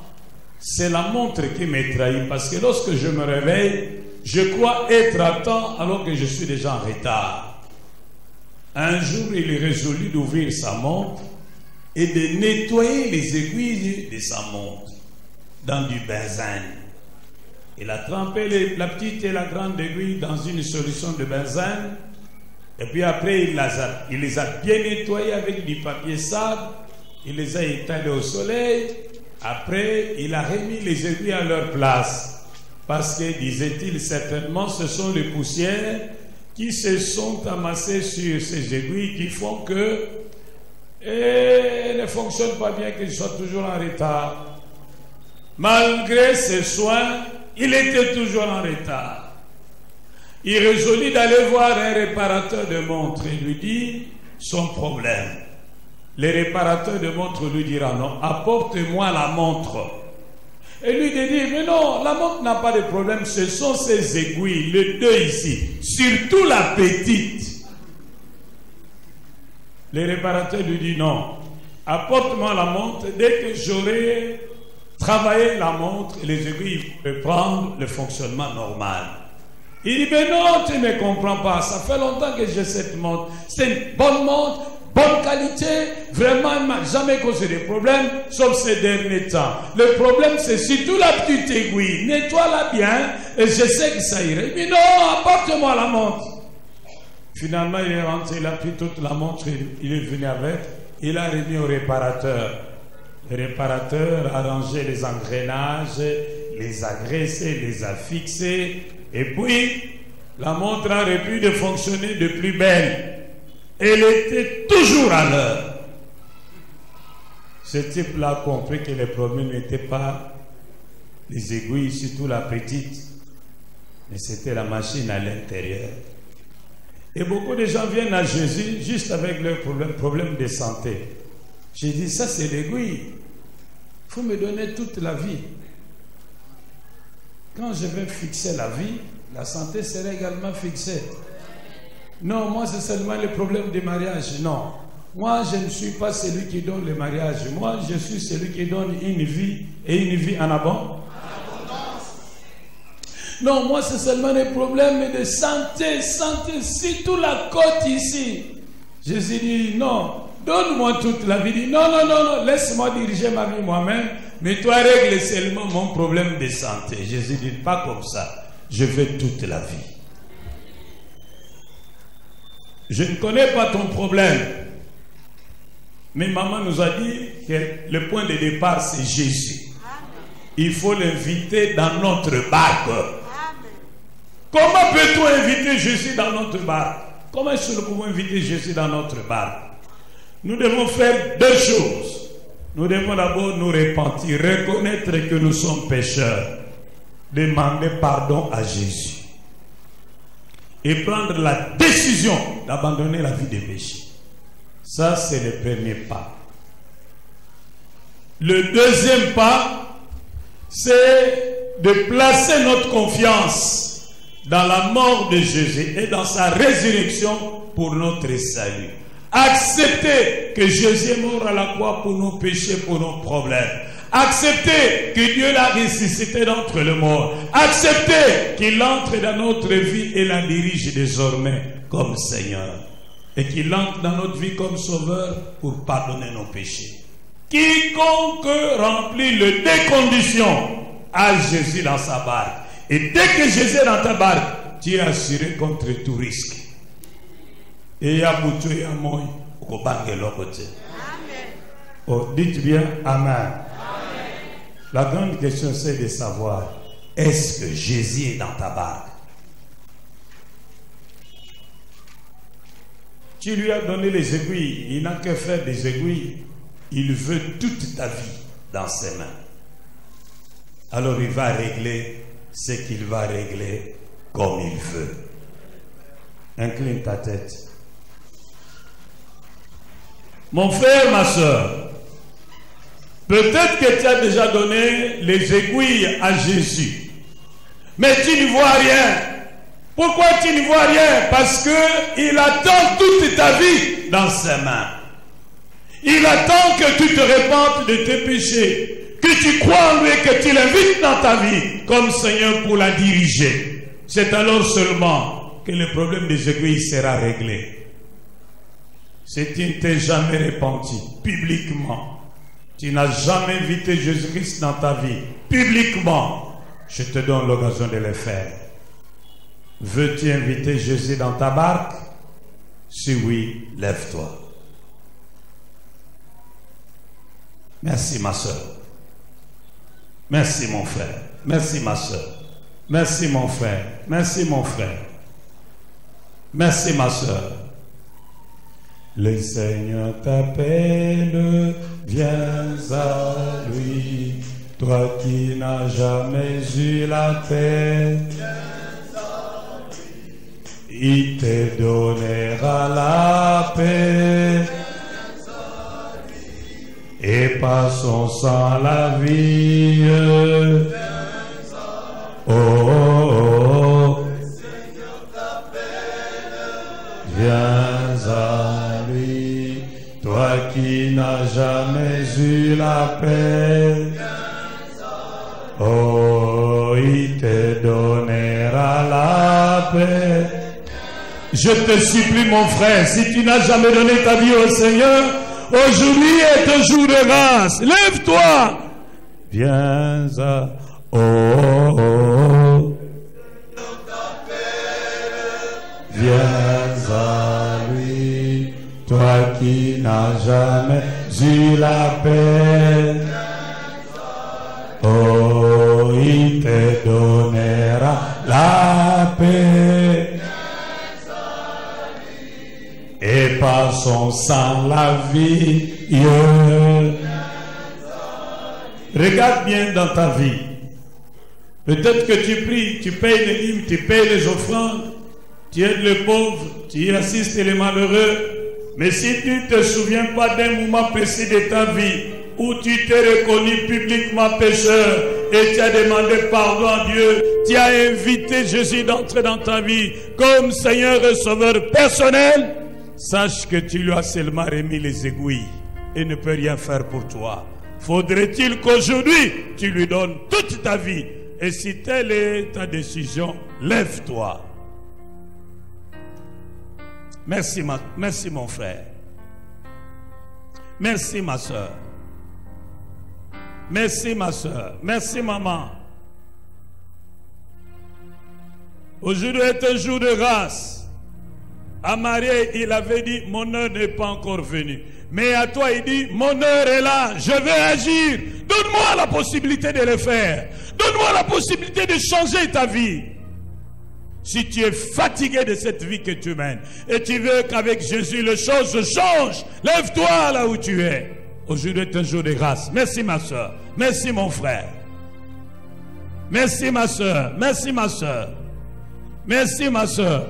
c'est la montre qui me trahit, parce que lorsque je me réveille, je crois être à temps alors que je suis déjà en retard. Un jour, il résolut d'ouvrir sa montre et de nettoyer les aiguilles de sa montre dans du benzène. Il a trempé la petite et la grande aiguille dans une solution de benzène, et puis après il les a bien nettoyées avec du papier sable, il les a étalées au soleil. Après, il a remis les aiguilles à leur place. Parce que, disait-il, certainement, ce sont les poussières qui se sont amassées sur ces aiguilles qui font que elles ne fonctionnent pas bien, qu'ils soient toujours en retard. Malgré ses soins, il était toujours en retard. Il résolut d'aller voir un réparateur de montres et lui dit son problème. Le réparateur de montre lui dira non, apporte-moi la montre. Et lui dit, mais non, la montre n'a pas de problème, ce sont ces aiguilles, les deux ici, surtout la petite. Le réparateur lui dit non, apporte-moi la montre, dès que j'aurai travaillé la montre, les aiguilles peuvent prendre le fonctionnement normal. Il dit, mais non, tu ne comprends pas, ça fait longtemps que j'ai cette montre, c'est une bonne montre, bonne qualité, vraiment, il ne m'a jamais causé de problème, sauf ces derniers temps. Le problème, c'est surtout la petite aiguille. Nettoie-la bien, et je sais que ça irait. Mais non, apporte-moi la montre. Finalement, il est rentré, il a pris toute la montre, il est venu avec, il a remis au réparateur. Le réparateur a rangé les engrenages, les a graissés, les a fixés, et puis, la montre a repris de fonctionner de plus belle. Elle était toujours à l'heure. Ce type-là a compris que le problème n'était pas les aiguilles, surtout la petite, mais c'était la machine à l'intérieur. Et beaucoup de gens viennent à Jésus juste avec leur problème de santé. J'ai dit, ça c'est l'aiguille. Il faut me donner toute la vie. Quand je vais fixer la vie, la santé sera également fixée. Non, moi c'est seulement le problème du mariage. Non, moi je ne suis pas celui qui donne le mariage. Moi je suis celui qui donne une vie et une vie en abondance. Non, moi c'est seulement le problème de santé, surtout la côte ici. Jésus dit non, donne-moi toute la vie. Il dit non, non, non, non, laisse-moi diriger ma vie moi-même, mais toi règle seulement mon problème de santé. Jésus dit pas comme ça, je veux toute la vie. Je ne connais pas ton problème. Mais maman nous a dit que le point de départ, c'est Jésus. Il faut l'inviter dans notre barque. Comment peut-on inviter Jésus dans notre barque? Comment est-ce que nous pouvons inviter Jésus dans notre barque? Nous devons faire deux choses. Nous devons d'abord nous repentir, reconnaître que nous sommes pécheurs, demander pardon à Jésus et prendre la décision d'abandonner la vie de péché. Ça, c'est le premier pas. Le deuxième pas, c'est de placer notre confiance dans la mort de Jésus et dans sa résurrection pour notre salut. Accepter que Jésus est mort à la croix pour nos péchés, pour nos problèmes. Accepter que Dieu l'a ressuscité d'entre les morts. Accepter qu'il entre dans notre vie et la dirige désormais comme Seigneur. Et qu'il entre dans notre vie comme Sauveur pour pardonner nos péchés. Quiconque remplit les deux conditions a Jésus dans sa barque. Et dès que Jésus est dans ta barque, tu es assuré contre tout risque. Et ya boutou ya moi au banque l'autre. Oh, dites bien Amen. La grande question, c'est de savoir, est-ce que Jésus est dans ta barque? Tu lui as donné les aiguilles, il n'a que faire des aiguilles. Il veut toute ta vie dans ses mains. Alors il va régler c'est qu'il va régler comme il veut. Incline ta tête. Mon frère, ma soeur, peut-être que tu as déjà donné les aiguilles à Jésus, mais tu n'y vois rien. Pourquoi tu n'y vois rien? Parce qu'il attend toute ta vie dans ses mains. Il attend que tu te répandes de tes péchés, que tu crois en lui et que tu l'invites dans ta vie comme Seigneur pour la diriger. C'est alors seulement que le problème des aiguilles sera réglé. Si tu ne t'es jamais repenti publiquement, tu n'as jamais invité Jésus-Christ dans ta vie publiquement, je te donne l'occasion de le faire. Veux-tu inviter Jésus dans ta barque? Si oui, lève-toi. Merci ma soeur. Merci mon frère. Merci ma soeur. Merci mon frère. Merci mon frère. Merci ma soeur. Le Seigneur t'appelle, viens à lui. Toi qui n'as jamais eu la paix, il te donnera la paix. Et par son sang la vie. Oh, oh, oh. Viens à lui, toi qui n'as jamais eu la paix. Oh, il te donnera la paix. Je te supplie mon frère, si tu n'as jamais donné ta vie au Seigneur, aujourd'hui est un jour de grâce. Lève-toi. Viens à... Oh, oh, oh. Viens à lui, toi qui n'as jamais eu la paix. Oh, il te donnera la paix. Et par son sang la vie. Regarde bien dans ta vie. Peut-être que tu pries, tu payes les dîmes, tu payes les offrandes, tu aides les pauvres, tu assistes les malheureux. Mais si tu ne te souviens pas d'un moment précis de ta vie où tu t'es reconnu publiquement pécheur et tu as demandé pardon à Dieu, tu as invité Jésus d'entrer dans ta vie comme Seigneur et Sauveur personnel, sache que tu lui as seulement remis les aiguilles et ne peut rien faire pour toi. Faudrait-il qu'aujourd'hui tu lui donnes toute ta vie? Et si telle est ta décision, lève-toi. Merci mon frère. Merci ma soeur. Merci ma soeur. Merci maman. Aujourd'hui est un jour de grâce. À Marie, il avait dit, mon heure n'est pas encore venue. Mais à toi, il dit, mon heure est là, je vais agir. Donne-moi la possibilité de le faire. Donne-moi la possibilité de changer ta vie. Si tu es fatigué de cette vie que tu mènes et tu veux qu'avec Jésus les choses changent, lève-toi là où tu es. Aujourd'hui est un jour de grâce. Merci ma soeur. Merci mon frère. Merci ma soeur. Merci ma soeur. Merci ma soeur.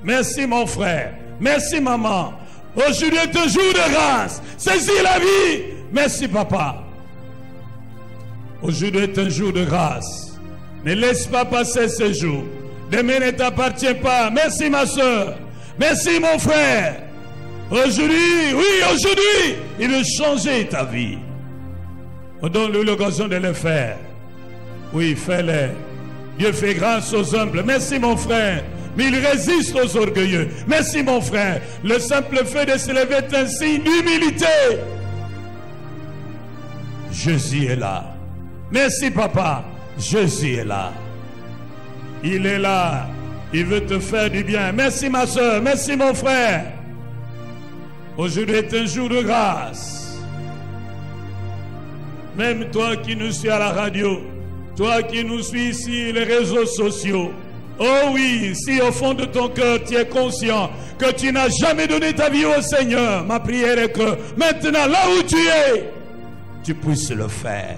Merci mon frère. Merci maman. Aujourd'hui est un jour de grâce. Saisis la vie. Merci papa. Aujourd'hui est un jour de grâce. Ne laisse pas passer ce jour. Demain ne t'appartient pas. Merci ma soeur. Merci mon frère. Aujourd'hui, oui, aujourd'hui, il veut changer ta vie. Donne-lui l'occasion de le faire. Oui, fais-le. Dieu fait grâce aux humbles. Merci mon frère. Mais il résiste aux orgueilleux. Merci mon frère. Le simple fait de se lever est un signe d'humilité. Jésus est là. Merci papa. Jésus est là. Il est là. Il veut te faire du bien. Merci ma soeur. Merci mon frère. Aujourd'hui est un jour de grâce. Même toi qui nous suis à la radio, toi qui nous suis ici les réseaux sociaux. Oh oui, si au fond de ton cœur tu es conscient que tu n'as jamais donné ta vie au Seigneur, ma prière est que maintenant là où tu es, tu puisses le faire.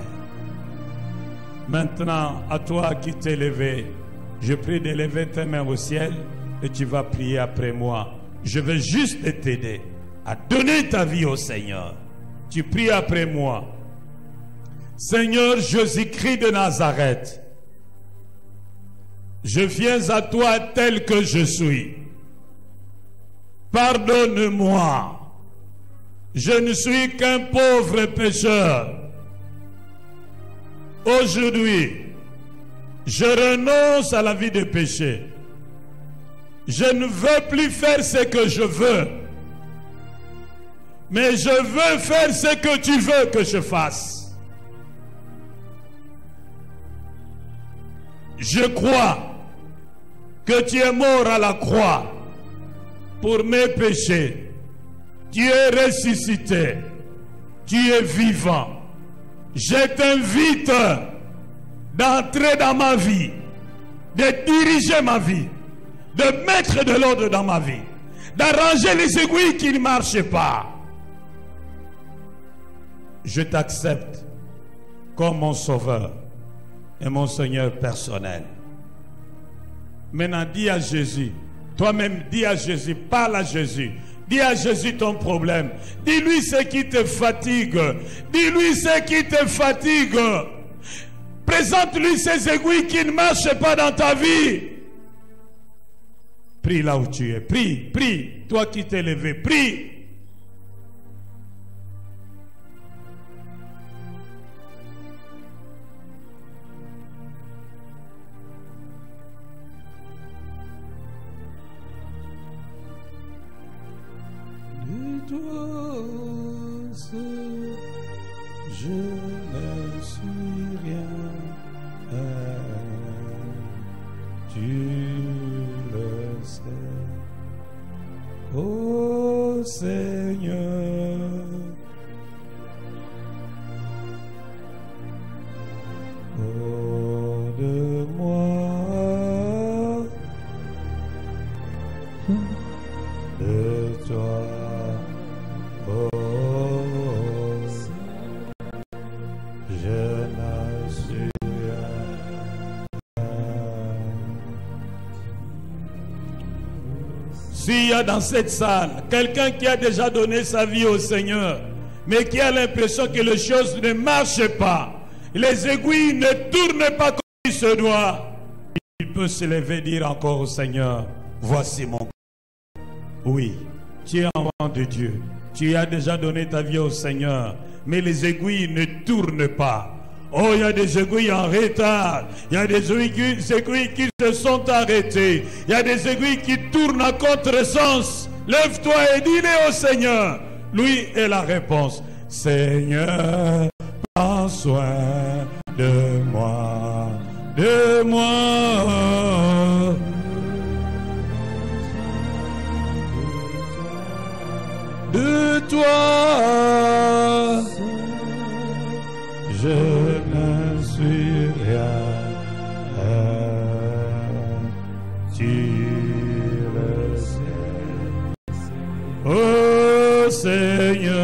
Maintenant, à toi qui t'es levé, je prie d'élever tes mains au ciel et tu vas prier après moi. Je veux juste t'aider à donner ta vie au Seigneur. Tu pries après moi. Seigneur Jésus-Christ de Nazareth, je viens à toi tel que je suis. Pardonne-moi. Je ne suis qu'un pauvre pécheur. Aujourd'hui, je renonce à la vie de péché. Je ne veux plus faire ce que je veux, mais je veux faire ce que tu veux que je fasse. Je crois que tu es mort à la croix pour mes péchés. Tu es ressuscité. Tu es vivant. Je t'invite d'entrer dans ma vie, de diriger ma vie, de mettre de l'ordre dans ma vie, d'arranger les aiguilles qui ne marchent pas. Je t'accepte comme mon sauveur et mon Seigneur personnel. Maintenant, dis à Jésus, toi-même dis à Jésus, parle à Jésus. Dis à Jésus ton problème. Dis-lui ce qui te fatigue. Dis-lui ce qui te fatigue. Présente-lui ces aiguilles qui ne marchent pas dans ta vie. Prie là où tu es. Prie, prie. Toi qui t'es levé, prie. Je ne suis rien, tu le sais, ô Seigneur. Oh, de moi, de toi. S'il y a dans cette salle quelqu'un qui a déjà donné sa vie au Seigneur, mais qui a l'impression que les choses ne marchent pas, les aiguilles ne tournent pas comme il se doit, il peut se lever et dire encore au Seigneur, voici mon cœur. Oui, tu es enfant de Dieu, tu as déjà donné ta vie au Seigneur, mais les aiguilles ne tournent pas. Oh, il y a des aiguilles en retard. Il y a des aiguilles qui se sont arrêtées. Il y a des aiguilles qui tournent à contresens. Lève-toi et dis-le au Seigneur. Lui est la réponse. Seigneur, prends soin de moi. De moi. De toi. Je ne suis rien, tu le sais. Oh Seigneur,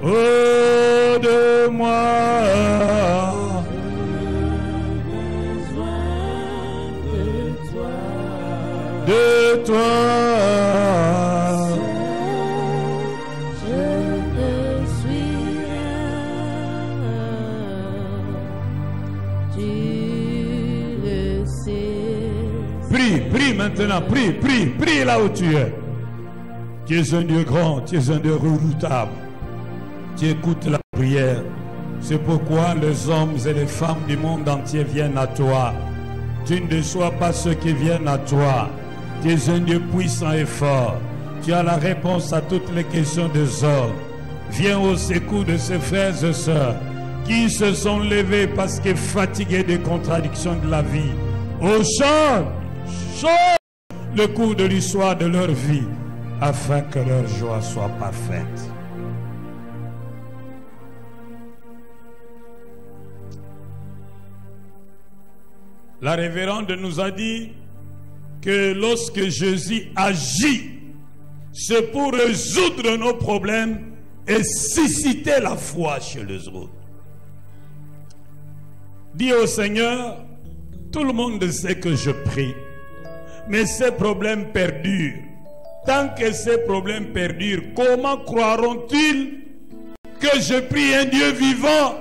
oh de moi, de toi. Prie maintenant, prie là où tu es. Tu es un Dieu grand, tu es un Dieu redoutable. Tu écoutes la prière. C'est pourquoi les hommes et les femmes du monde entier viennent à toi. Tu ne déçois pas ceux qui viennent à toi. Tu es un Dieu puissant et fort. Tu as la réponse à toutes les questions des hommes. Viens au secours de ces frères et sœurs qui se sont levés parce que fatigués des contradictions de la vie. Au chant le cours de l'histoire de leur vie afin que leur joie soit parfaite. La révérende nous a dit que lorsque Jésus agit, c'est pour résoudre nos problèmes et susciter la foi chez les autres. Dis au Seigneur, tout le monde sait que je prie, mais ces problèmes perdurent. Tant que ces problèmes perdurent, comment croiront-ils que je prie un Dieu vivant?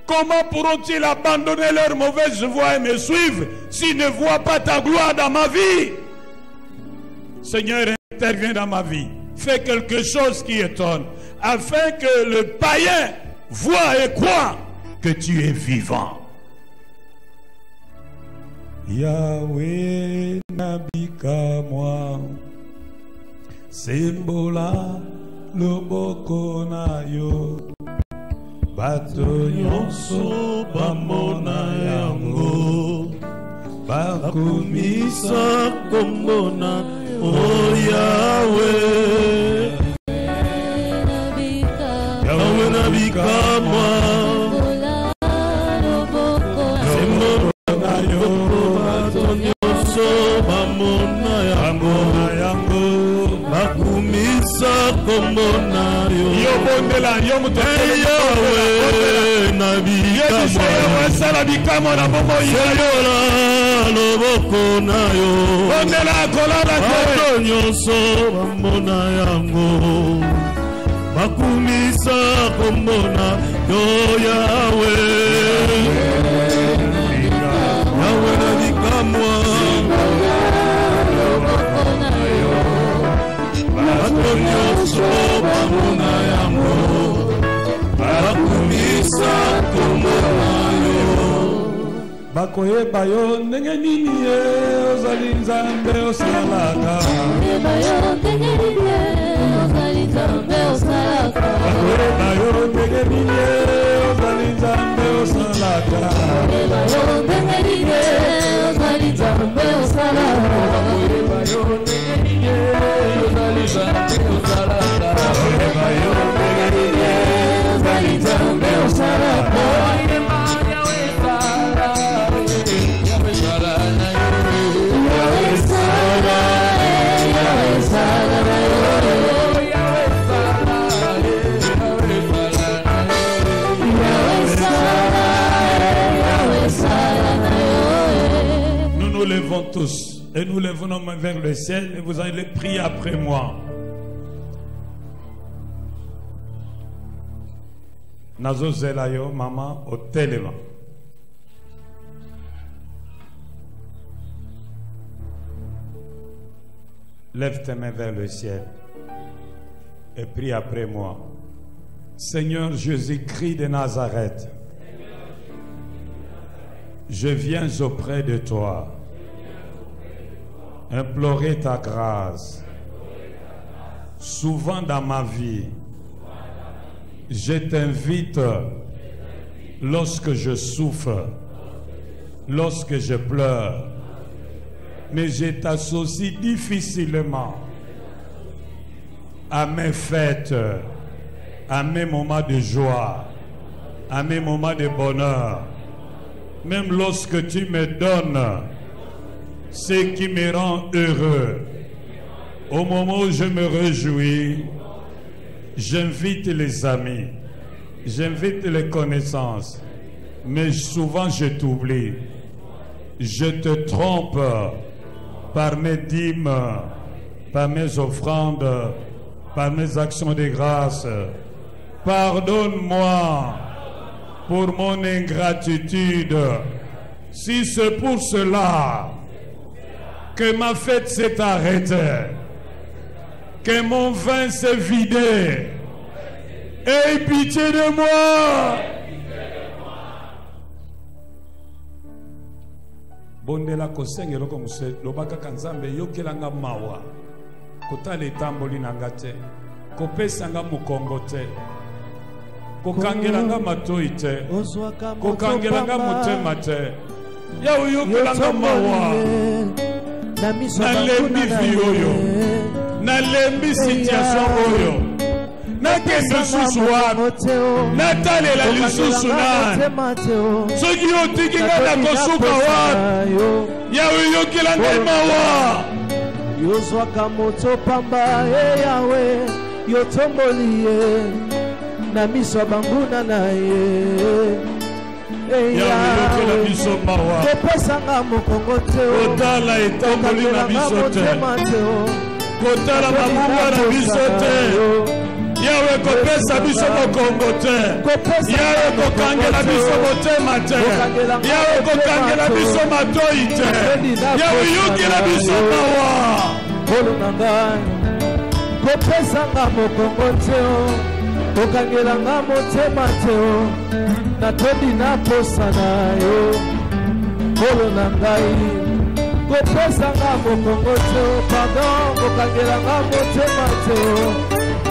Comment pourront-ils abandonner leur mauvaise voie et me suivre s'ils ne voient pas ta gloire dans ma vie? Seigneur, interviens dans ma vie. Fais quelque chose qui étonne, afin que le païen voie et croie que tu es vivant. Yahweh nabika moi, sembola loboko na yo, bato nyonso bamona yango, bakumisa kombo na oh Yahweh, Yahweh nabika moi, sembola na yo, bato nyonso bamona yango, bakumisa kombo na yo. Yobondela, yomutela, nabika moi, na bomo sembola loboko na yo, bondela kolala bato nyonso bamona yango, bakumisa kombo na yo Yahweh, Yahweh nabika moi, bato nyonso bamona yango, bakumisa kombo na yo. bakoyeba yo ndenge nini ye ozali nzambe osalaka, bakoyeba yo ndenge nini ye ozali nzambe osalaka, bakoyeba yo ndenge nini ye ozali nzambe osalaka, bakoyeba yo ndenge nini ye ozali nzambe osalaka, bakoyeba yo ndenge nini ye ozali nzambe osalaka, bakoyeba yo ndenge nini ye ozali nzambe osalaka. Nous nous levons tous et nous levons nos mains vers le ciel et vous allez prier après moi. Nazo zelayo mama otelema. Lève tes mains vers le ciel et prie après moi. Seigneur Jésus-Christ de Nazareth, je viens auprès de toi implorer ta grâce. Souvent dans ma vie, je t'invite lorsque je souffre, lorsque je pleure, mais je t'associe difficilement à mes fêtes, à mes moments de joie, à mes moments de bonheur. Même lorsque tu me donnes ce qui me rend heureux, au moment où je me réjouis, j'invite les amis, j'invite les connaissances, mais souvent je t'oublie. Je te trompe par mes dîmes, par mes offrandes, par mes actions de grâce. Pardonne-moi pour mon ingratitude. Si c'est pour cela que ma fête s'est arrêtée, que mon vin s'est vidé, aie pitié de moi. Bondela kosengelo ko muse lobaka kanzambe yokelanga mawa kotala etamboli nanga te kopesanga mokongo te kokangelanga matoi te kokangelanga motema te yawe yokelanga mawa nalembi vi oyo nalembi situation oyo nakende susu wana natalela lisusu nani soki otikinga na kosuka wana yawe yokelanga mawa yozwaka moto pamba e yawe yotomboli ye na miso banguna na ye kopesanga mokongo te kotala etamboli na biso te kotala mabuba na biso te Yawe kopesa biso mokongo te Yawe kokangela biso motema te Yawe kokangela biso matoi te Yawe yukila biso mawa Bolo nangai kopesanga mokongo te kokangela nga motema te natondi na posa na yo Bolo nangai kopesanga mokongo te pardon kokangela nga motema te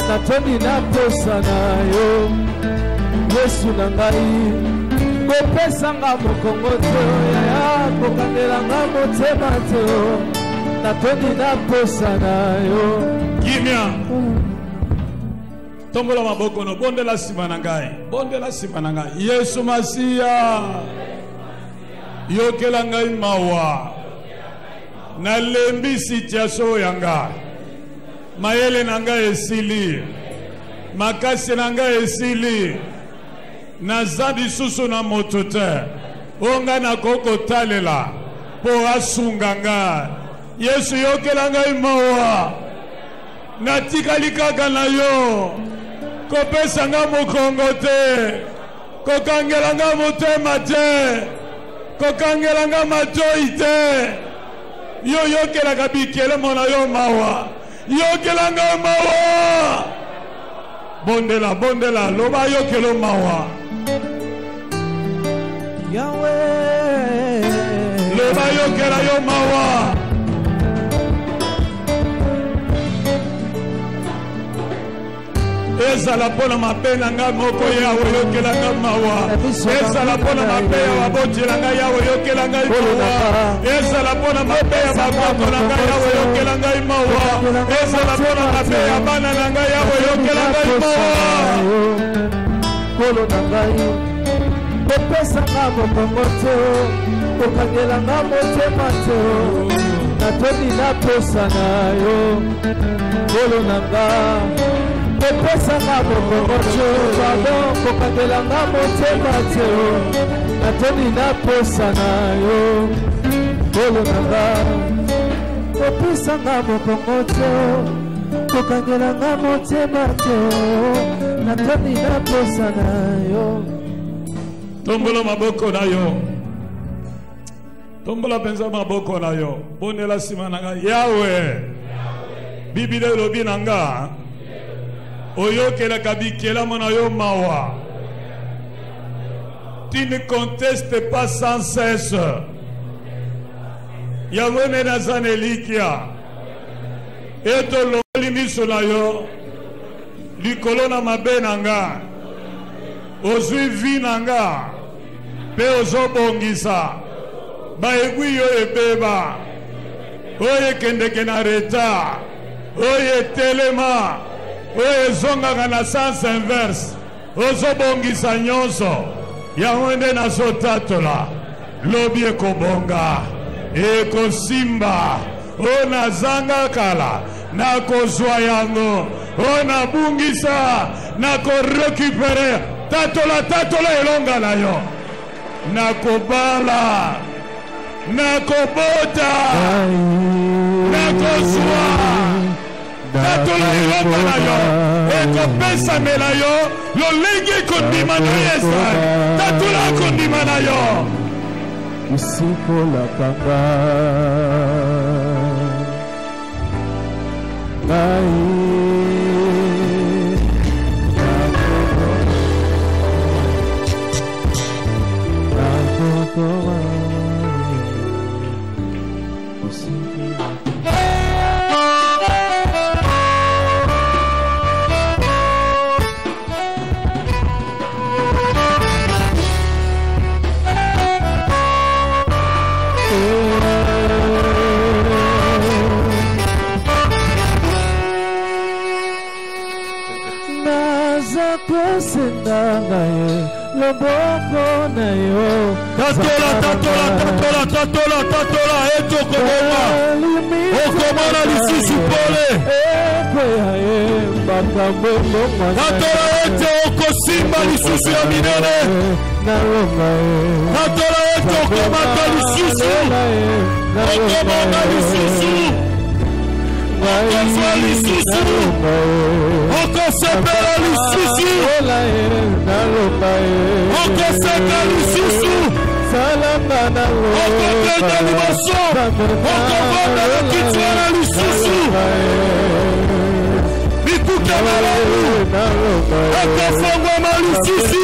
natondi na posa na yo Yesu nangai kopesanga mokongo te yaya kokangela nga motema te natondi na posa na yo Kimia Tombola maboko no bondela sima na ngai bondela sima na ngai Yesu Masia yokela ngai mawa na lembi situation yanga mayele na ngai esili makasi na ngai esili naza lisusu na moto te onga na kokotalela po asunga ngai Yesu yokela ngai mawa natikali kaka na yo kopesa nga mokongo te kokangela nga motema te kokangela nga matoi te yo yokelaka bikelemo na yo mawa yokela nga mawa bondela bondela loba yokelo mawa Yahweh loba yokela yo mawa ezala pona mapena nga moko yawe yokela nga mawa ezala pona mapeya babotela nga yawe yokela nga mawa ezala pona mapeya bakoko na nga yawe yokela nga mawa ezala pona mapeya bana na nga yawe yokela nga mawa kolo na ngai kopesa nga mokongo te kokangela nga motema te natondi na posa na yo kolo na ngai kopesa nga mokongo te pardon kokangela nga motema te natondi na posa na yo kolo na ngai kopesa nga mokongo te kokangela nga motema te natondi na posa na yo tombola maboko na yo tombola penza maboko na yo bondela sima na nga yawe biblia elobi na nga oyokelaka bikelamo na yo mawa tu ne contestes pas sans cesse yawe nde naza na elikya etolongoli miso na yo likolo na mabe na nga ozwi vi na nga mpe ozobongisa baegwi yo ebeba oyo ekendeke na retard oyo etelema oyo ezongaka na sens inverse ozobongisa nyonso yango nde nazotatola lobi ekobonga ekosimba oyo nazanga kala nakozwa yango oyo nabungisa nakorekupere tatola elonga na yo nakobala nakobota nakozwa tatola elonga na yo ekopesamela yo lolenge ekondima na yesa tatola ekondima na yo usikolakanga tatola etokoboma okomona lisusu pole Natola ete okosimba lisusu ya minene. Natola ete okomata lisusu. Okomata lisusu. Okozwa lisusu. Okosepela lisusu. Okoseka lisusu. Okokenda liboso. Okovanda lokitwala lisusu. Bikuka malamu. Okofongwama lisusu.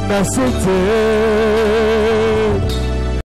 Nasite